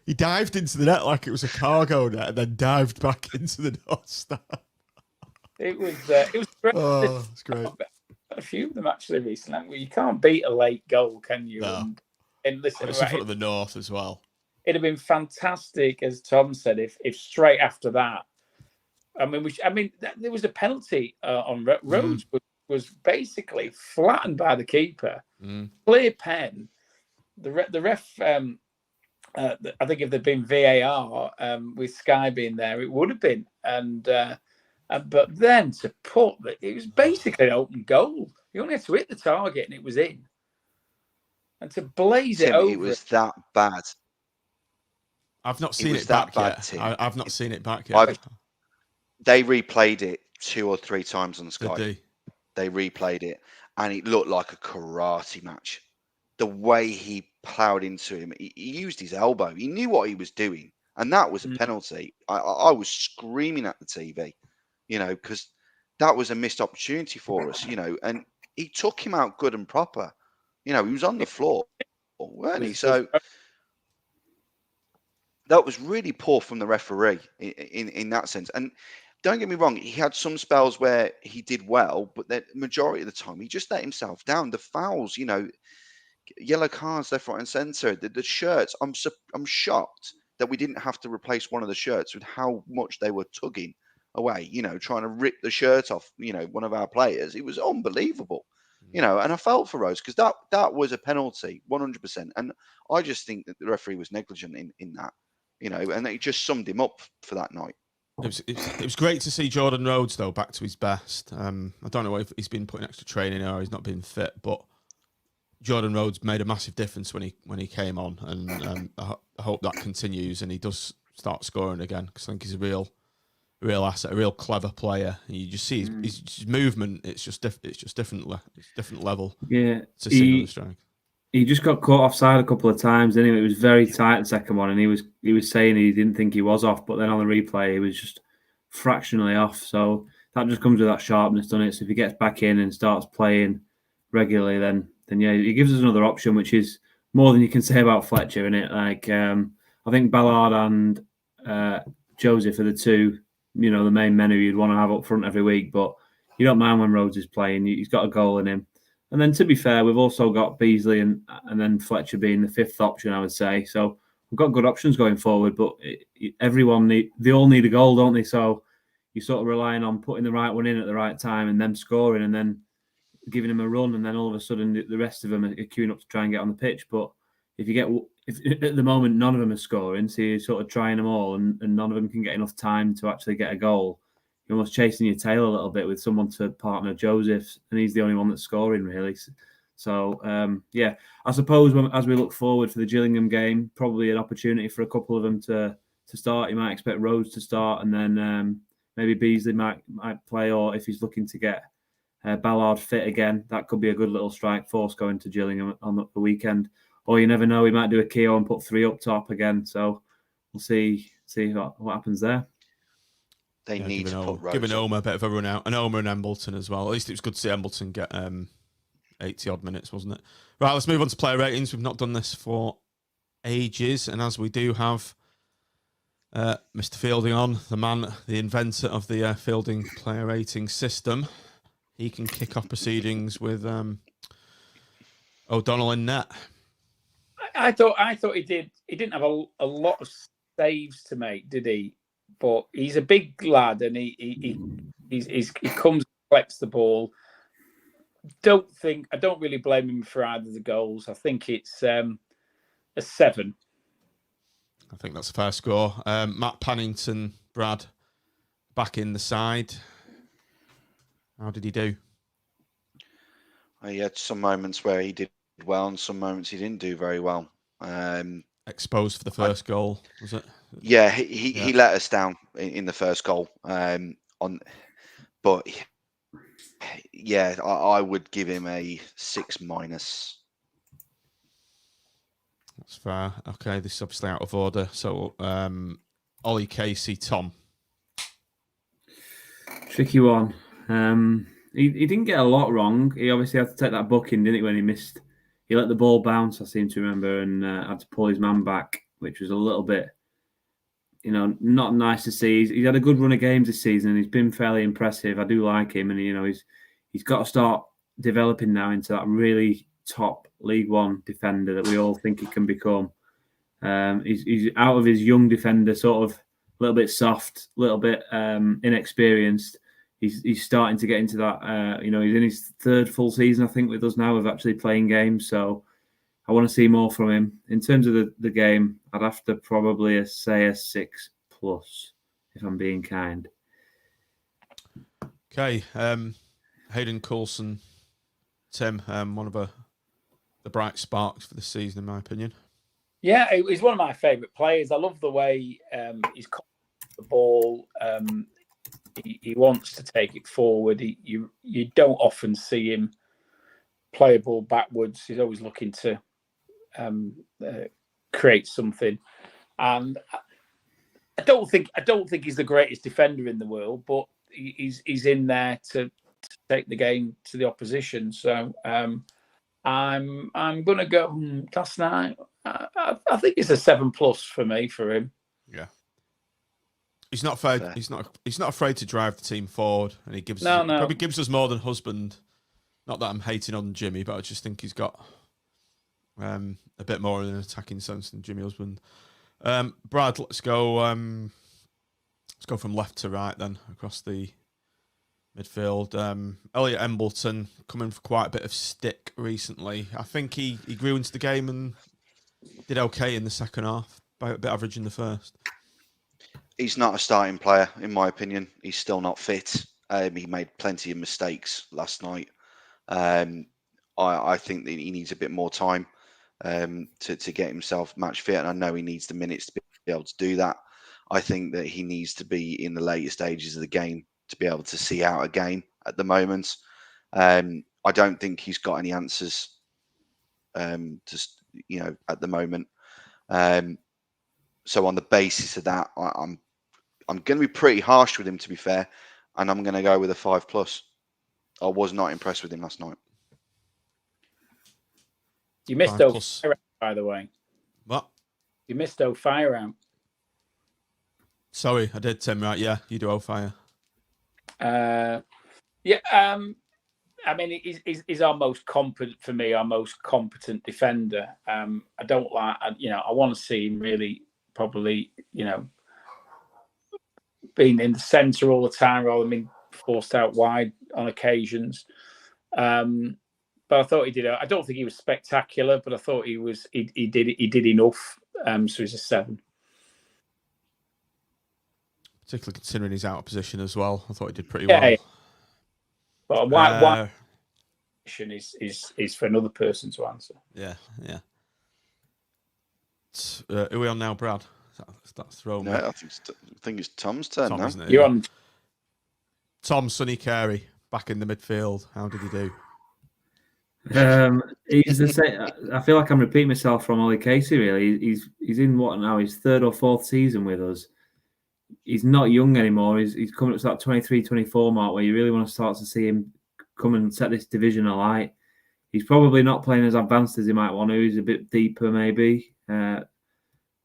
[SPEAKER 1] He dived into the net like it was a cargo net and then dived back into the North Star.
[SPEAKER 3] It was great.
[SPEAKER 1] Oh, it's great.
[SPEAKER 3] A few of them actually recently. You can't beat a late goal, can you?
[SPEAKER 1] No.
[SPEAKER 3] And listen,
[SPEAKER 1] it's in front of the North as well.
[SPEAKER 3] It'd have been fantastic, as Tom said, if straight after that. There was a penalty on Rhodes, was basically flattened by the keeper. Clear pen. The ref. I think if there'd been VAR with Sky being there, it would have been. But then to put it was basically an open goal. You only had to hit the target and it was in. And to blaze it over.
[SPEAKER 4] It was that bad.
[SPEAKER 1] I've not seen it back yet. I've not seen it back yet.
[SPEAKER 4] They replayed it 2 or 3 times on Sky. They replayed it, and it looked like a karate match. The way he ploughed into him, he used his elbow. He knew what he was doing, and that was a penalty. I was screaming at the TV, because that was a missed opportunity for us, and he took him out good and proper. He was on the floor, weren't he? So that was really poor from the referee in that sense. And don't get me wrong, he had some spells where he did well, but the majority of the time he just let himself down. The fouls, yellow cards left, right, and centre. The shirts, I'm shocked that we didn't have to replace one of the shirts with how much they were tugging away, trying to rip the shirt off, one of our players. It was unbelievable, and I felt for Rose because that was a penalty, 100%. And I just think that the referee was negligent in that, and it just summed him up for that night.
[SPEAKER 1] It was great to see Jordan Rhodes, though, back to his best. I don't know if he's been putting extra training or he's not been fit, but Jordan Rhodes made a massive difference when he came on, and I hope that continues and he does start scoring again because I think he's a real asset, a real clever player. And you just see his movement; it's just different level.
[SPEAKER 5] Yeah,
[SPEAKER 1] to see on the strike.
[SPEAKER 5] he just got caught offside a couple of times. Anyway, it was very tight the second one, and he was saying he didn't think he was off, but then on the replay he was just fractionally off. So that just comes with that sharpness, doesn't it? So if he gets back in and starts playing regularly, then yeah, he gives us another option, which is more than you can say about Fletcher, isn't it? Like I think Ballard and Joseph are the two, the main men who you'd want to have up front every week. But you don't mind when Rhodes is playing; he's got a goal in him. And then, to be fair, we've also got Beasley and then Fletcher being the fifth option, I would say. So we've got good options going forward. But they all need a goal, don't they? So you're sort of relying on putting the right one in at the right time and them scoring and then giving them a run. And then all of a sudden, the rest of them are queuing up to try and get on the pitch. But if at the moment none of them are scoring, so you're sort of trying them all, and none of them can get enough time to actually get a goal. You're almost chasing your tail a little bit with someone to partner Joseph, and he's the only one that's scoring, really. So, yeah, I suppose as we look forward for the Gillingham game, probably an opportunity for a couple of them to start. You might expect Rhodes to start, and then maybe Beasley might play, or if he's looking to get Ballard fit again, that could be a good little strike force going to Gillingham on the weekend. Or you never know, he might do a Keogh and put three up top again. So we'll see what happens there.
[SPEAKER 4] They need to put Rhodes
[SPEAKER 1] giving Omer a bit of a run out, and Omer and Embleton as well. At least it was good to see Embleton get 80 odd minutes, wasn't it? Right, let's move on to player ratings. We've not done this for ages, and as we do have Mr. Fielding on, the man, the inventor of the Fielding player rating system, he can kick off proceedings with O'Donnell in net.
[SPEAKER 3] I thought he did. He didn't have a lot of saves to make, did he? But he's a big lad, and he comes and collects the ball. I don't really blame him for either of the goals. I think it's a 7.
[SPEAKER 1] I think that's a fair score. Matt Pannington, Brad, back in the side. How did he do?
[SPEAKER 4] He had some moments where he did well, and some moments he didn't do very well.
[SPEAKER 1] Exposed for the first goal, was it?
[SPEAKER 4] Yeah, he let us down in the first goal. But yeah, I would give him a 6-.
[SPEAKER 1] That's fair. Okay, this is obviously out of order. So, Ollie, Casey, Tom.
[SPEAKER 5] Tricky one. He didn't get a lot wrong. He obviously had to take that booking, didn't he, when he missed? He let the ball bounce, I seem to remember, and had to pull his man back, which was a little bit, not nice to see. He's had a good run of games this season, and he's been fairly impressive. I do like him, and he's got to start developing now into that really top League One defender that we all think he can become. He's out of his young defender, sort of a little bit soft, a little bit inexperienced. He's starting to get into that. He's in his third full season, I think, with us now of actually playing games. So I want to see more from him. In terms of the game, I'd have to probably say a 6+, if I'm being kind.
[SPEAKER 1] Okay, Hayden Coulson, Tim, one of the bright sparks for this season, in my opinion.
[SPEAKER 3] Yeah, he's one of my favourite players. I love the way he's caught the ball. He wants to take it forward. You don't often see him play a ball backwards. He's always looking to create something. And I don't think he's the greatest defender in the world, but he's in there to take the game to the opposition. So I'm going to go. That's nice. I think it's a 7+ for me for him.
[SPEAKER 1] Yeah. He's not afraid. He's not afraid to drive the team forward, and he probably gives us more than Husband. Not that I'm hating on Jimmy, but I just think he's got a bit more of an attacking sense than Jimmy Husband. Brad, let's go. Let's go from left to right then across the midfield. Elliot Embleton coming for quite a bit of stick recently. I think he grew into the game and did okay in the second half, by a bit average in the first.
[SPEAKER 4] He's not a starting player, in my opinion. He's still not fit. He made plenty of mistakes last night. I think that he needs a bit more time to get himself match fit, and I know he needs the minutes to be able to do that. I think that he needs to be in the later stages of the game to be able to see out a game at the moment. I don't think he's got any answers just at the moment. So on the basis of that, I'm going to be pretty harsh with him, to be fair, and I'm going to go with a 5+. I was not impressed with him last night.
[SPEAKER 3] You missed
[SPEAKER 1] 5+.
[SPEAKER 3] O'Fire, by the way.
[SPEAKER 1] What?
[SPEAKER 3] You missed O'Fire out.
[SPEAKER 1] Sorry, I did, Tim. Right, yeah, you do O'Fire.
[SPEAKER 3] I mean, he's our most competent, for me, our most competent defender. I don't like, I want to see him really probably, being in the centre all the time rather than being forced out wide on occasions. But I thought he did. I don't think he was spectacular, but I thought he did enough. So he's a 7.
[SPEAKER 1] Particularly considering he's out of position as well. I thought he did pretty well.
[SPEAKER 3] Yeah. But why is for another person to answer.
[SPEAKER 1] Yeah. Are we on now, Brad? That's thrown.
[SPEAKER 4] No, I think it's Tom's turn
[SPEAKER 1] Tom,
[SPEAKER 4] now.
[SPEAKER 1] isn't it?
[SPEAKER 3] You're
[SPEAKER 1] Yeah.
[SPEAKER 3] on.
[SPEAKER 1] Tom Sonny Carey back in the midfield. How did he do?
[SPEAKER 5] He's the same. I feel like I'm repeating myself from Ollie Casey. Really, he's in what now? His 3rd or 4th season with us. He's not young anymore. He's coming up to that 23, 24 mark where you really want to start to see him come and set this division alight. He's probably not playing as advanced as he might want to. He's a bit deeper, maybe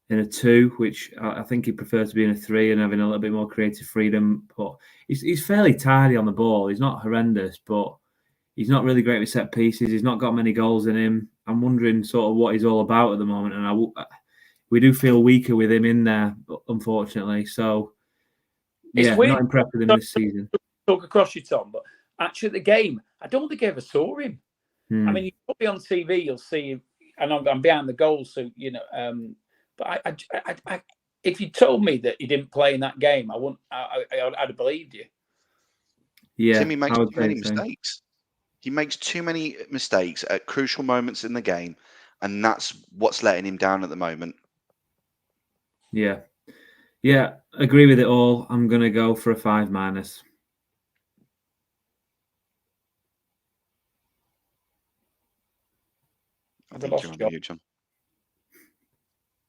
[SPEAKER 5] in a 2, which I think he prefers to be in a 3 and having a little bit more creative freedom. But he's fairly tidy on the ball. He's not horrendous, but he's not really great with set pieces. He's not got many goals in him. I'm wondering sort of what he's all about at the moment, and we do feel weaker with him in there, unfortunately. So, not impressed with him this season.
[SPEAKER 3] Talk across you, Tom, but actually, the game, I don't think I ever saw him. I mean, you put me on TV, you'll see him, and I'm behind the goal, so But I, if you told me that he didn't play in that game, I'd have believed you.
[SPEAKER 5] Yeah,
[SPEAKER 4] Timmy makes too many mistakes. He makes too many mistakes at crucial moments in the game, and that's what's letting him down at the moment.
[SPEAKER 5] Yeah, agree with it all. I'm going to go for a 5-.
[SPEAKER 4] I think you're on mute, John.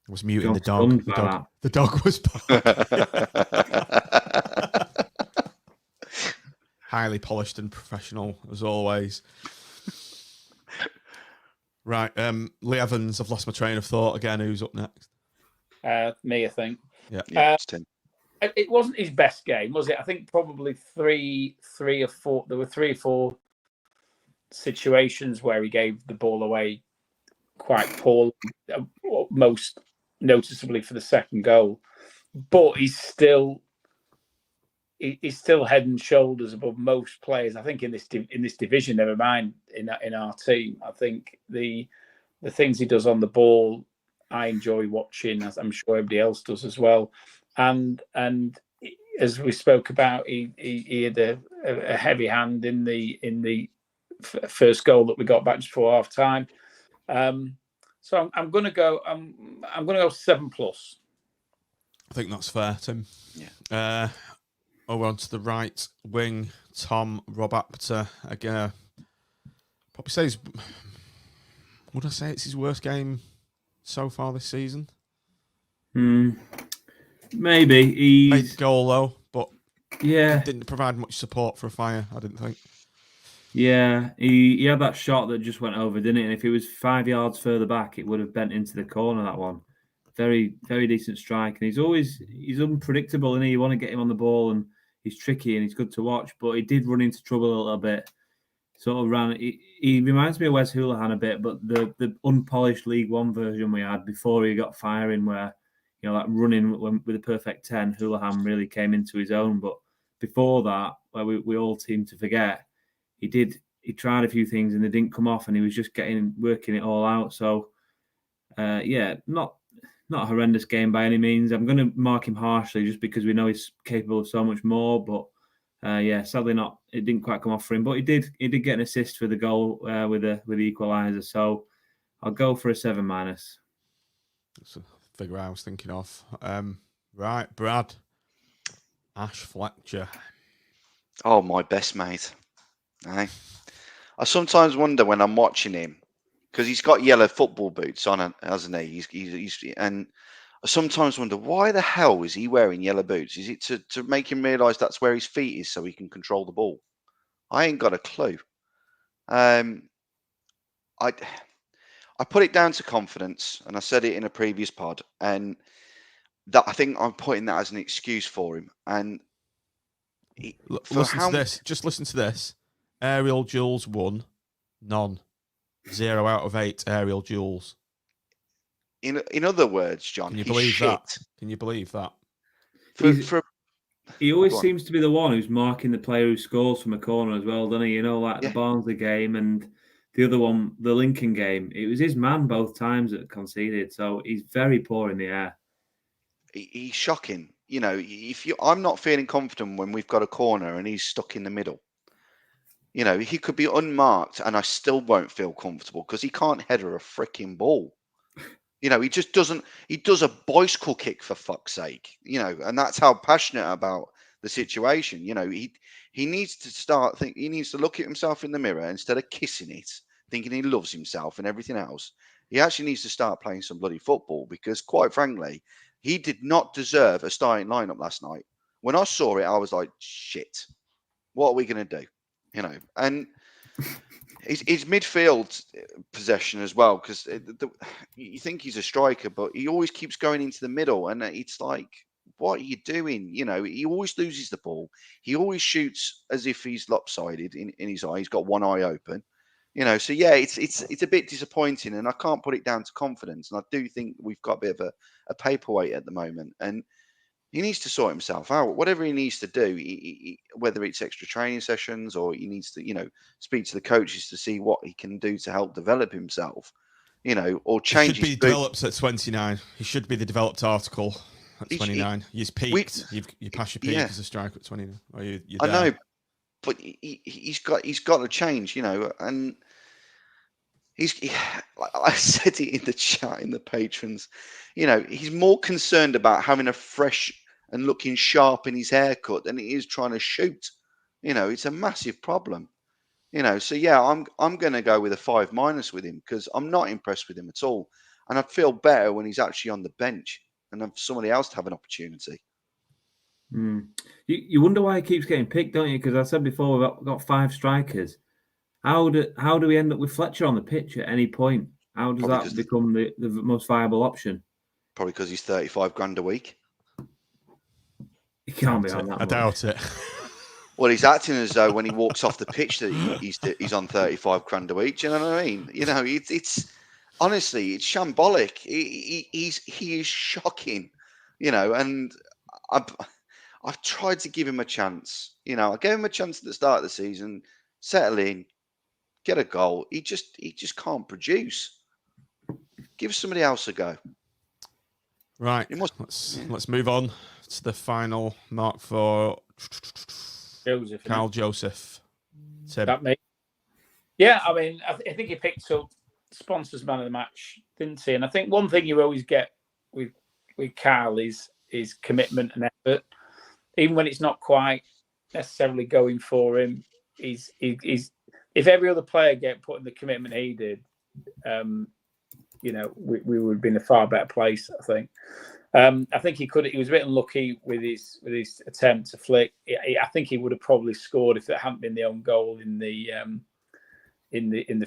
[SPEAKER 1] I was muting the dog. The dog was highly polished and professional as always. Right, Lee Evans. I've lost my train of thought again. Who's up next?
[SPEAKER 3] Me, I think.
[SPEAKER 4] Yeah, it's Tim.
[SPEAKER 3] It wasn't his best game, was it? I think probably three or four. There were 3 or 4 situations where he gave the ball away quite poorly, most noticeably for the second goal. But he's still head and shoulders above most players. I think in this division, never mind in our team. I think the things he does on the ball, I enjoy watching, as I'm sure everybody else does as well. And as we spoke about, he had a heavy hand in the first goal that we got back just before half time. So I'm going to go. I'm going to go 7+.
[SPEAKER 1] I think that's fair, Tim.
[SPEAKER 4] Yeah.
[SPEAKER 1] Over onto the right wing, Tom Rapter again. Probably say would I say it's his worst game so far this season?
[SPEAKER 5] Maybe he
[SPEAKER 1] made the goal though, but
[SPEAKER 5] yeah,
[SPEAKER 1] didn't provide much support for a Fire. I didn't think.
[SPEAKER 5] Yeah, he had that shot that just went over, didn't it? And if it was 5 yards further back, it would have bent into the corner. That one, very, very decent strike. And he's unpredictable, and you want to get him on the ball, and he's tricky and he's good to watch. But he did run into trouble a little bit. Sort of ran. He reminds me of Wes Houlihan a bit, but the unpolished League One version we had before he got firing, where that running with a perfect 10, Houlihan really came into his own. But before that, where we all seem to forget. He tried a few things and they didn't come off, and he was just working it all out. So, not a horrendous game by any means. I'm going to mark him harshly just because we know he's capable of so much more. But sadly not. It didn't quite come off for him, but he did get an assist for the goal with the equaliser. So I'll go for a 7-.
[SPEAKER 1] That's a figure I was thinking of. Right, Brad. Ash Fletcher.
[SPEAKER 4] Oh, my best mate. I sometimes wonder when I'm watching him, because he's got yellow football boots on, hasn't he? And I sometimes wonder why the hell is he wearing yellow boots? Is it to make him realise that's where his feet is so he can control the ball? I ain't got a clue. I put it down to confidence, and I said it in a previous pod, and that I think I'm putting that as an excuse for him. And
[SPEAKER 1] listen to this. Just listen to this. Aerial duels 1, none. 0 out of 8 aerial duels.
[SPEAKER 4] In other words, John,
[SPEAKER 1] can you
[SPEAKER 4] he's
[SPEAKER 1] believe
[SPEAKER 4] shit.
[SPEAKER 1] that? Can you believe that?
[SPEAKER 5] He always seems to be the one who's marking the player who scores from a corner as well, doesn't he? You know, like the Barnsley game and the other one, the Lincoln game. It was his man both times that conceded, so he's very poor in the air.
[SPEAKER 4] He's shocking. You know, I'm not feeling confident when we've got a corner and he's stuck in the middle. You know, he could be unmarked and I still won't feel comfortable because he can't header a freaking ball. You know, he just doesn't. He does a bicycle kick for fuck's sake. You know, and that's how passionate about the situation. You know, he needs to start think. He needs to look at himself in the mirror instead of kissing it, thinking he loves himself and everything else. He actually needs to start playing some bloody football because, quite frankly, he did not deserve a starting lineup last night. When I saw it, I was like, shit, what are we going to do? You know, and his midfield possession as well, because you think he's a striker, but he always keeps going into the middle, and it's like, what are you doing? You know, he always loses the ball. He always shoots as if he's lopsided in his eye. He's got one eye open. You know, so yeah, it's a bit disappointing, and I can't put it down to confidence. And I do think we've got a bit of a paperweight at the moment, and he needs to sort himself out. Whatever he needs to do, whether it's extra training sessions or he needs to, you know, speak to the coaches to see what he can do to help develop himself, you know, or change.
[SPEAKER 1] He should be developed at 29. He should be the developed article at 29. He's peaked. You pass your peak as a striker at 29. Or you're
[SPEAKER 4] I
[SPEAKER 1] there.
[SPEAKER 4] know, but he's got to change, you know, and like I said it in the chat, in the patrons, you know, he's more concerned about having a fresh and looking sharp in his haircut than he is trying to shoot. You know, it's a massive problem. You know, so yeah, I'm going to go with a 5- with him because I'm not impressed with him at all, and I'd feel better when he's actually on the bench and have somebody else to have an opportunity.
[SPEAKER 5] You wonder why he keeps getting picked, don't you? Because I said before we've got 5 strikers. How do we end up with Fletcher on the pitch at any point? How does that become the most viable option?
[SPEAKER 4] Probably because he's 35 grand a week.
[SPEAKER 5] He can't be on that.
[SPEAKER 1] I doubt it.
[SPEAKER 4] Well, he's acting as though when he walks off the pitch that he's on 35 grand a week. Do you know what I mean? You know, it's honestly, it's shambolic. He is shocking. You know, and I've tried to give him a chance. You know, I gave him a chance at the start of the season, settle in, get a goal. He just can't produce. Give somebody else a go.
[SPEAKER 1] Right. Let's move on to the final mark for
[SPEAKER 3] Joseph.
[SPEAKER 1] Carl Joseph. Tim.
[SPEAKER 3] That me. Yeah, I mean, I think he picked up sponsors man of the match, didn't he? And I think one thing you always get with Carl is commitment and effort, even when it's not quite necessarily going for him. He's if every other player get put in the commitment he did, you know, we would be in a far better place, I think. I think he was a bit unlucky with his attempt to flick. I think he would have probably scored if it hadn't been the own goal in the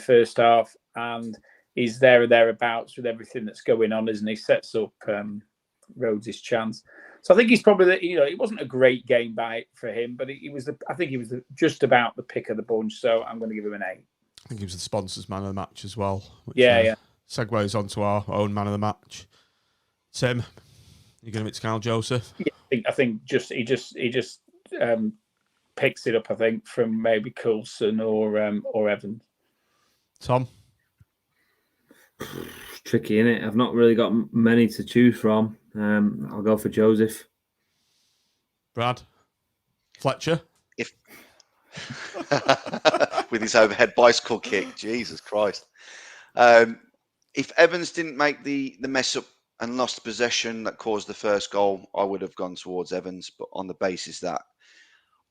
[SPEAKER 3] first half. And he's there or thereabouts with everything that's going on, isn't he? Sets up Rhodes' chance. So I think he's probably it wasn't a great game for him, but I think he was just about the pick of the bunch. So I'm going to give him an 8. I
[SPEAKER 1] think he was the sponsors man of the match as well. Which,
[SPEAKER 3] yeah.
[SPEAKER 1] Segues onto our own man of the match. Tim, you going to mix Carl Joseph?
[SPEAKER 3] Yeah, I think he just picks it up. I think from maybe Coulson or Evans.
[SPEAKER 1] Tom,
[SPEAKER 5] tricky, innit? I've not really got many to choose from. I'll go for Joseph.
[SPEAKER 1] Brad, Fletcher.
[SPEAKER 4] With his overhead bicycle kick, Jesus Christ. If Evans didn't make the mess up and lost possession that caused the first goal, I would have gone towards Evans. But on the basis that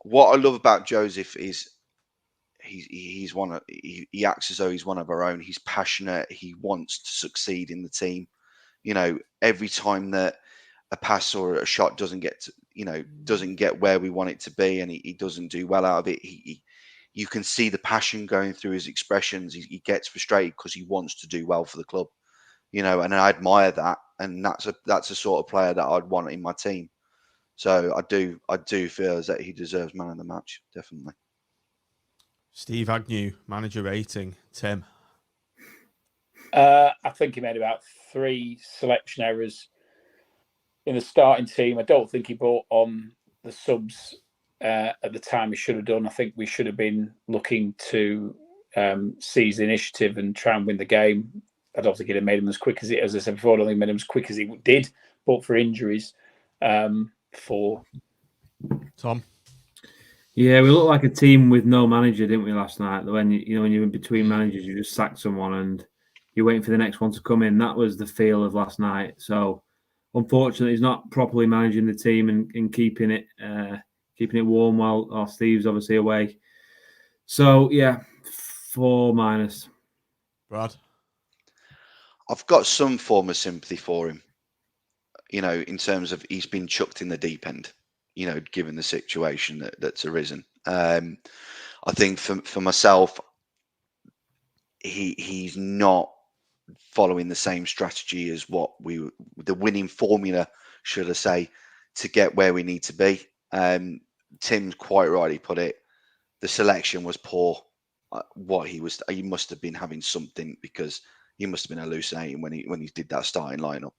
[SPEAKER 4] what I love about Joseph is he's one of he acts as though he's one of our own. He's passionate. He wants to succeed in the team. You know, every time that a pass or a shot doesn't get to, doesn't get where we want it to be, and he doesn't do well out of it, you can see the passion going through his expressions. He gets frustrated because he wants to do well for the club, and I admire that, and that's a sort of player that I'd want in my team. So I do feel as that he deserves man of the match, definitely.
[SPEAKER 1] Steve Agnew, manager rating, Tim.
[SPEAKER 3] I think he made about 3 selection errors in the starting team. I don't think he brought on the subs at the time he should have done. I think we should have been looking to seize the initiative and try and win the game. I don't think he'd have made him as quick as I said before, I don't think he made him as quick as he did, but for injuries. 4.
[SPEAKER 1] Tom.
[SPEAKER 5] Yeah, we looked like a team with no manager, didn't we, last night? When when you're in between managers, you just sack someone and you're waiting for the next one to come in. That was the feel of last night. So, unfortunately, he's not properly managing the team and keeping it warm while Steve's obviously away. So, yeah, 4-.
[SPEAKER 1] Brad.
[SPEAKER 4] I've got some form of sympathy for him. In terms of he's been chucked in the deep end. Given the situation that's arisen. I think for myself, he's not following the same strategy as what the winning formula, should I say, to get where we need to be. Tim's quite rightly put it. The selection was poor. He must have been having something, because he must have been hallucinating when he did that starting lineup.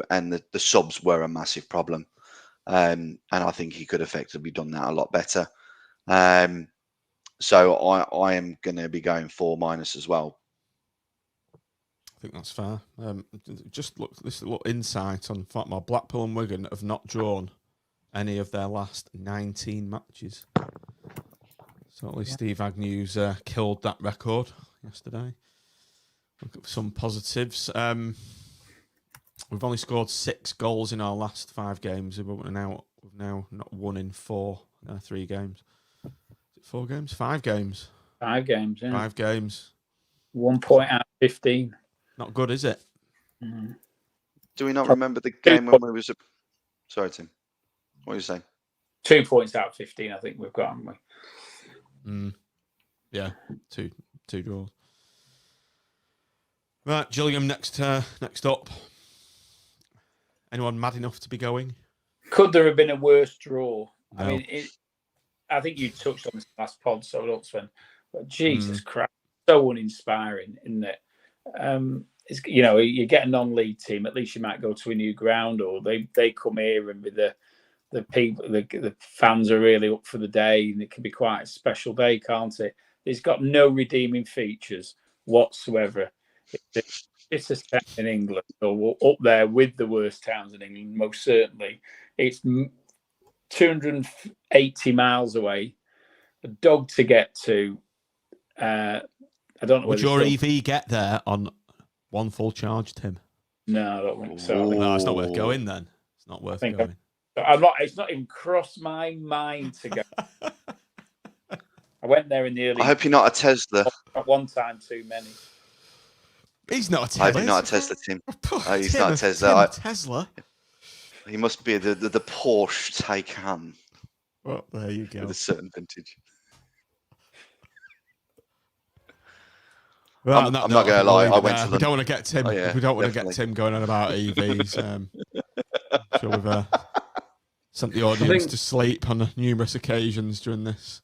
[SPEAKER 4] And the subs were a massive problem. And I think he could effectively done that a lot better. So I am going to be going 4- as well.
[SPEAKER 1] I think that's fair. Just this little insight on the fact that Blackpool and Wigan have not drawn any of their last 19 matches. So at least Steve Agnew's killed that record yesterday. Look at some positives. We've only scored 6 goals in our last 5 games. We've now not won in 3 games. Is it 4 games? 5 games.
[SPEAKER 3] 5 games, yeah.
[SPEAKER 1] 5 games.
[SPEAKER 3] 1 point out of 15.
[SPEAKER 1] Not good, is it?
[SPEAKER 3] Mm.
[SPEAKER 4] Do we not remember the game when we was... Sorry, Tim. What are you saying?
[SPEAKER 3] 2 points out of 15, I think we've got, haven't we?
[SPEAKER 1] Yeah, two draws. Right, Gillingham next up. Anyone mad enough to be going?
[SPEAKER 3] Could there have been a worse draw?
[SPEAKER 1] No.
[SPEAKER 3] I mean, I think you touched on this last pod, so don't, Sven. But Jesus Christ, so uninspiring, isn't it? You get a non-league team, at least you might go to a new ground, or they come here and with the people, the fans are really up for the day, and it can be quite a special day, can't it? It's got no redeeming features whatsoever. It's a town in England, so we're up there with the worst towns in England, most certainly. It's 280 miles away, a dog to get to. I don't know.
[SPEAKER 1] Would your EV get there on one full charge, Tim?
[SPEAKER 3] No, I don't think so.
[SPEAKER 1] No, it's not worth going then. It's not worth going.
[SPEAKER 3] It's not even crossed my mind to go. I went there in the early...
[SPEAKER 4] I hope you're not a Tesla.
[SPEAKER 3] At one time, too many.
[SPEAKER 1] He's not a Tesla.
[SPEAKER 4] I hope you're not a Tesla, Tim. He's
[SPEAKER 1] Tim,
[SPEAKER 4] not a Tesla.
[SPEAKER 1] Tesla?
[SPEAKER 4] He must be the Porsche Taycan.
[SPEAKER 1] Well, there you go.
[SPEAKER 4] With a certain vintage.
[SPEAKER 1] Well,
[SPEAKER 4] I'm not going to lie. I went to London.
[SPEAKER 1] We don't want to get Tim.
[SPEAKER 4] Oh, yeah,
[SPEAKER 1] we don't want to
[SPEAKER 4] definitely.
[SPEAKER 1] get Tim going on about EVs. So we've sent the audience to sleep on numerous occasions during this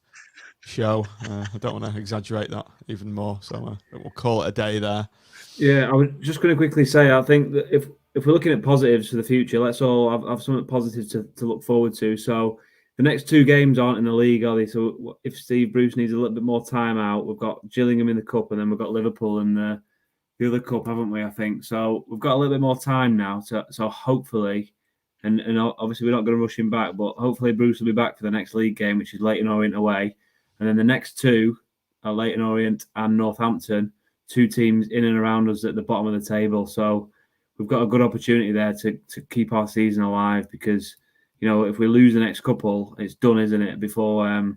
[SPEAKER 1] show. I don't want to exaggerate that even more, so we'll call it a day there.
[SPEAKER 5] Yeah, I was just going to quickly say, I think that if we're looking at positives for the future, let's all have something positive to look forward to. So the next 2 games aren't in the league, are they? So if Steve Bruce needs a little bit more time out, we've got Gillingham in the cup, and then we've got Liverpool in the other cup, haven't we? I think so. We've got a little bit more time now. So hopefully, and obviously we're not going to rush him back, but hopefully Bruce will be back for the next league game, which is Leyton Orient away, and then the next 2 are Leyton Orient and Northampton. 2 teams in and around us at the bottom of the table. So we've got a good opportunity there to keep our season alive, because, if we lose the next couple, it's done, isn't it? Before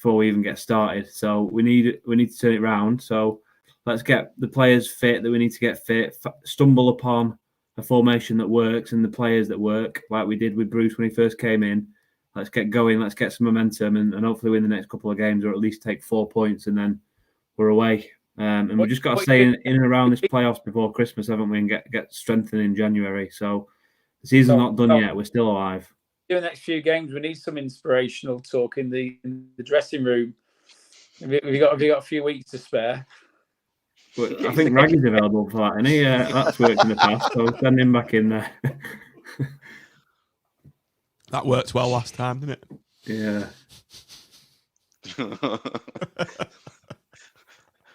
[SPEAKER 5] before we even get started. So we need to turn it round. So let's get the players fit that we need to get fit. Stumble upon a formation that works and the players that work, like we did with Bruce when he first came in. Let's get going. Let's get some momentum and hopefully win the next couple of games, or at least take 4 points, and then we're away. And we've just got to stay in and around this playoffs before Christmas, haven't we? And get strengthened in January. So the season's not done yet. We're still alive.
[SPEAKER 3] In the next few games, we need some inspirational talk in the dressing room. Have you got a few weeks to spare?
[SPEAKER 5] But I think Raggy's available for that, and that's worked in the past. So send him back in there.
[SPEAKER 1] That worked well last time, didn't it?
[SPEAKER 5] Yeah.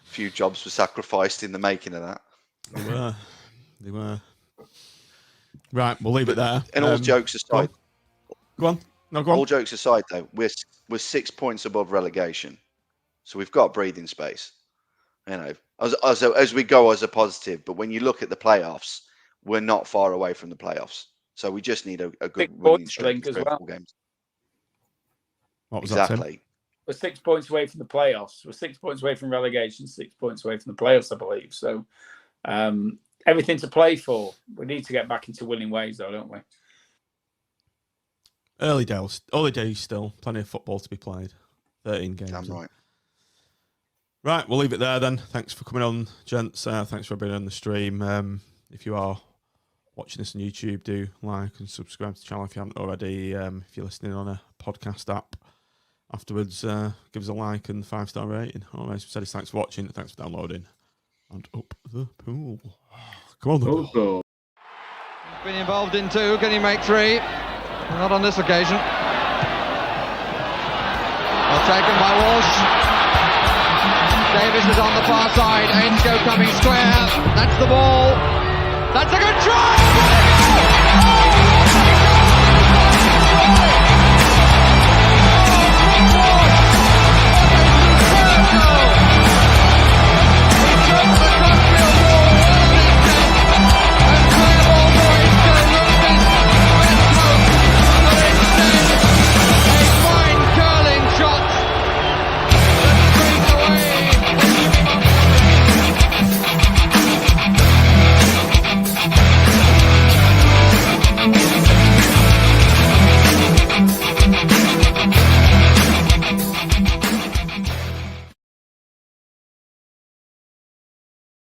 [SPEAKER 4] Few jobs were sacrificed in the making of that.
[SPEAKER 1] They were. Right, we'll leave it there.
[SPEAKER 4] And all jokes aside,
[SPEAKER 1] go on. No, go on.
[SPEAKER 4] All jokes aside, though, we're 6 points above relegation, so we've got breathing space. You know, as we go as a positive. But when you look at the playoffs, we're not far away from the playoffs. So we just need a good winning streak
[SPEAKER 3] as
[SPEAKER 4] for
[SPEAKER 3] well.
[SPEAKER 4] 4 games.
[SPEAKER 1] What was
[SPEAKER 4] Exactly.
[SPEAKER 1] that,
[SPEAKER 3] We're 6 points away from the playoffs. We're 6 points away from relegation, 6 points away from the playoffs, I believe. So everything to play for. We need to get back into winning ways, though, don't we?
[SPEAKER 1] Early days still. Plenty of football to be played. 13 games.
[SPEAKER 4] Damn right.
[SPEAKER 1] Right, we'll leave it there then. Thanks for coming on, gents. Thanks for being on the stream. If you are watching this on YouTube, do like and subscribe to the channel if you haven't already. If you're listening on a podcast app, afterwards, give us a like and 5-star rating. All right, said thanks for watching, thanks for downloading, and up the pool. Come on, the pool.
[SPEAKER 6] He's been involved in 2. Can he make 3? Not on this occasion. Well taken by Walsh. Davis is on the far side. Ainsko coming square. That's the ball. That's a good try!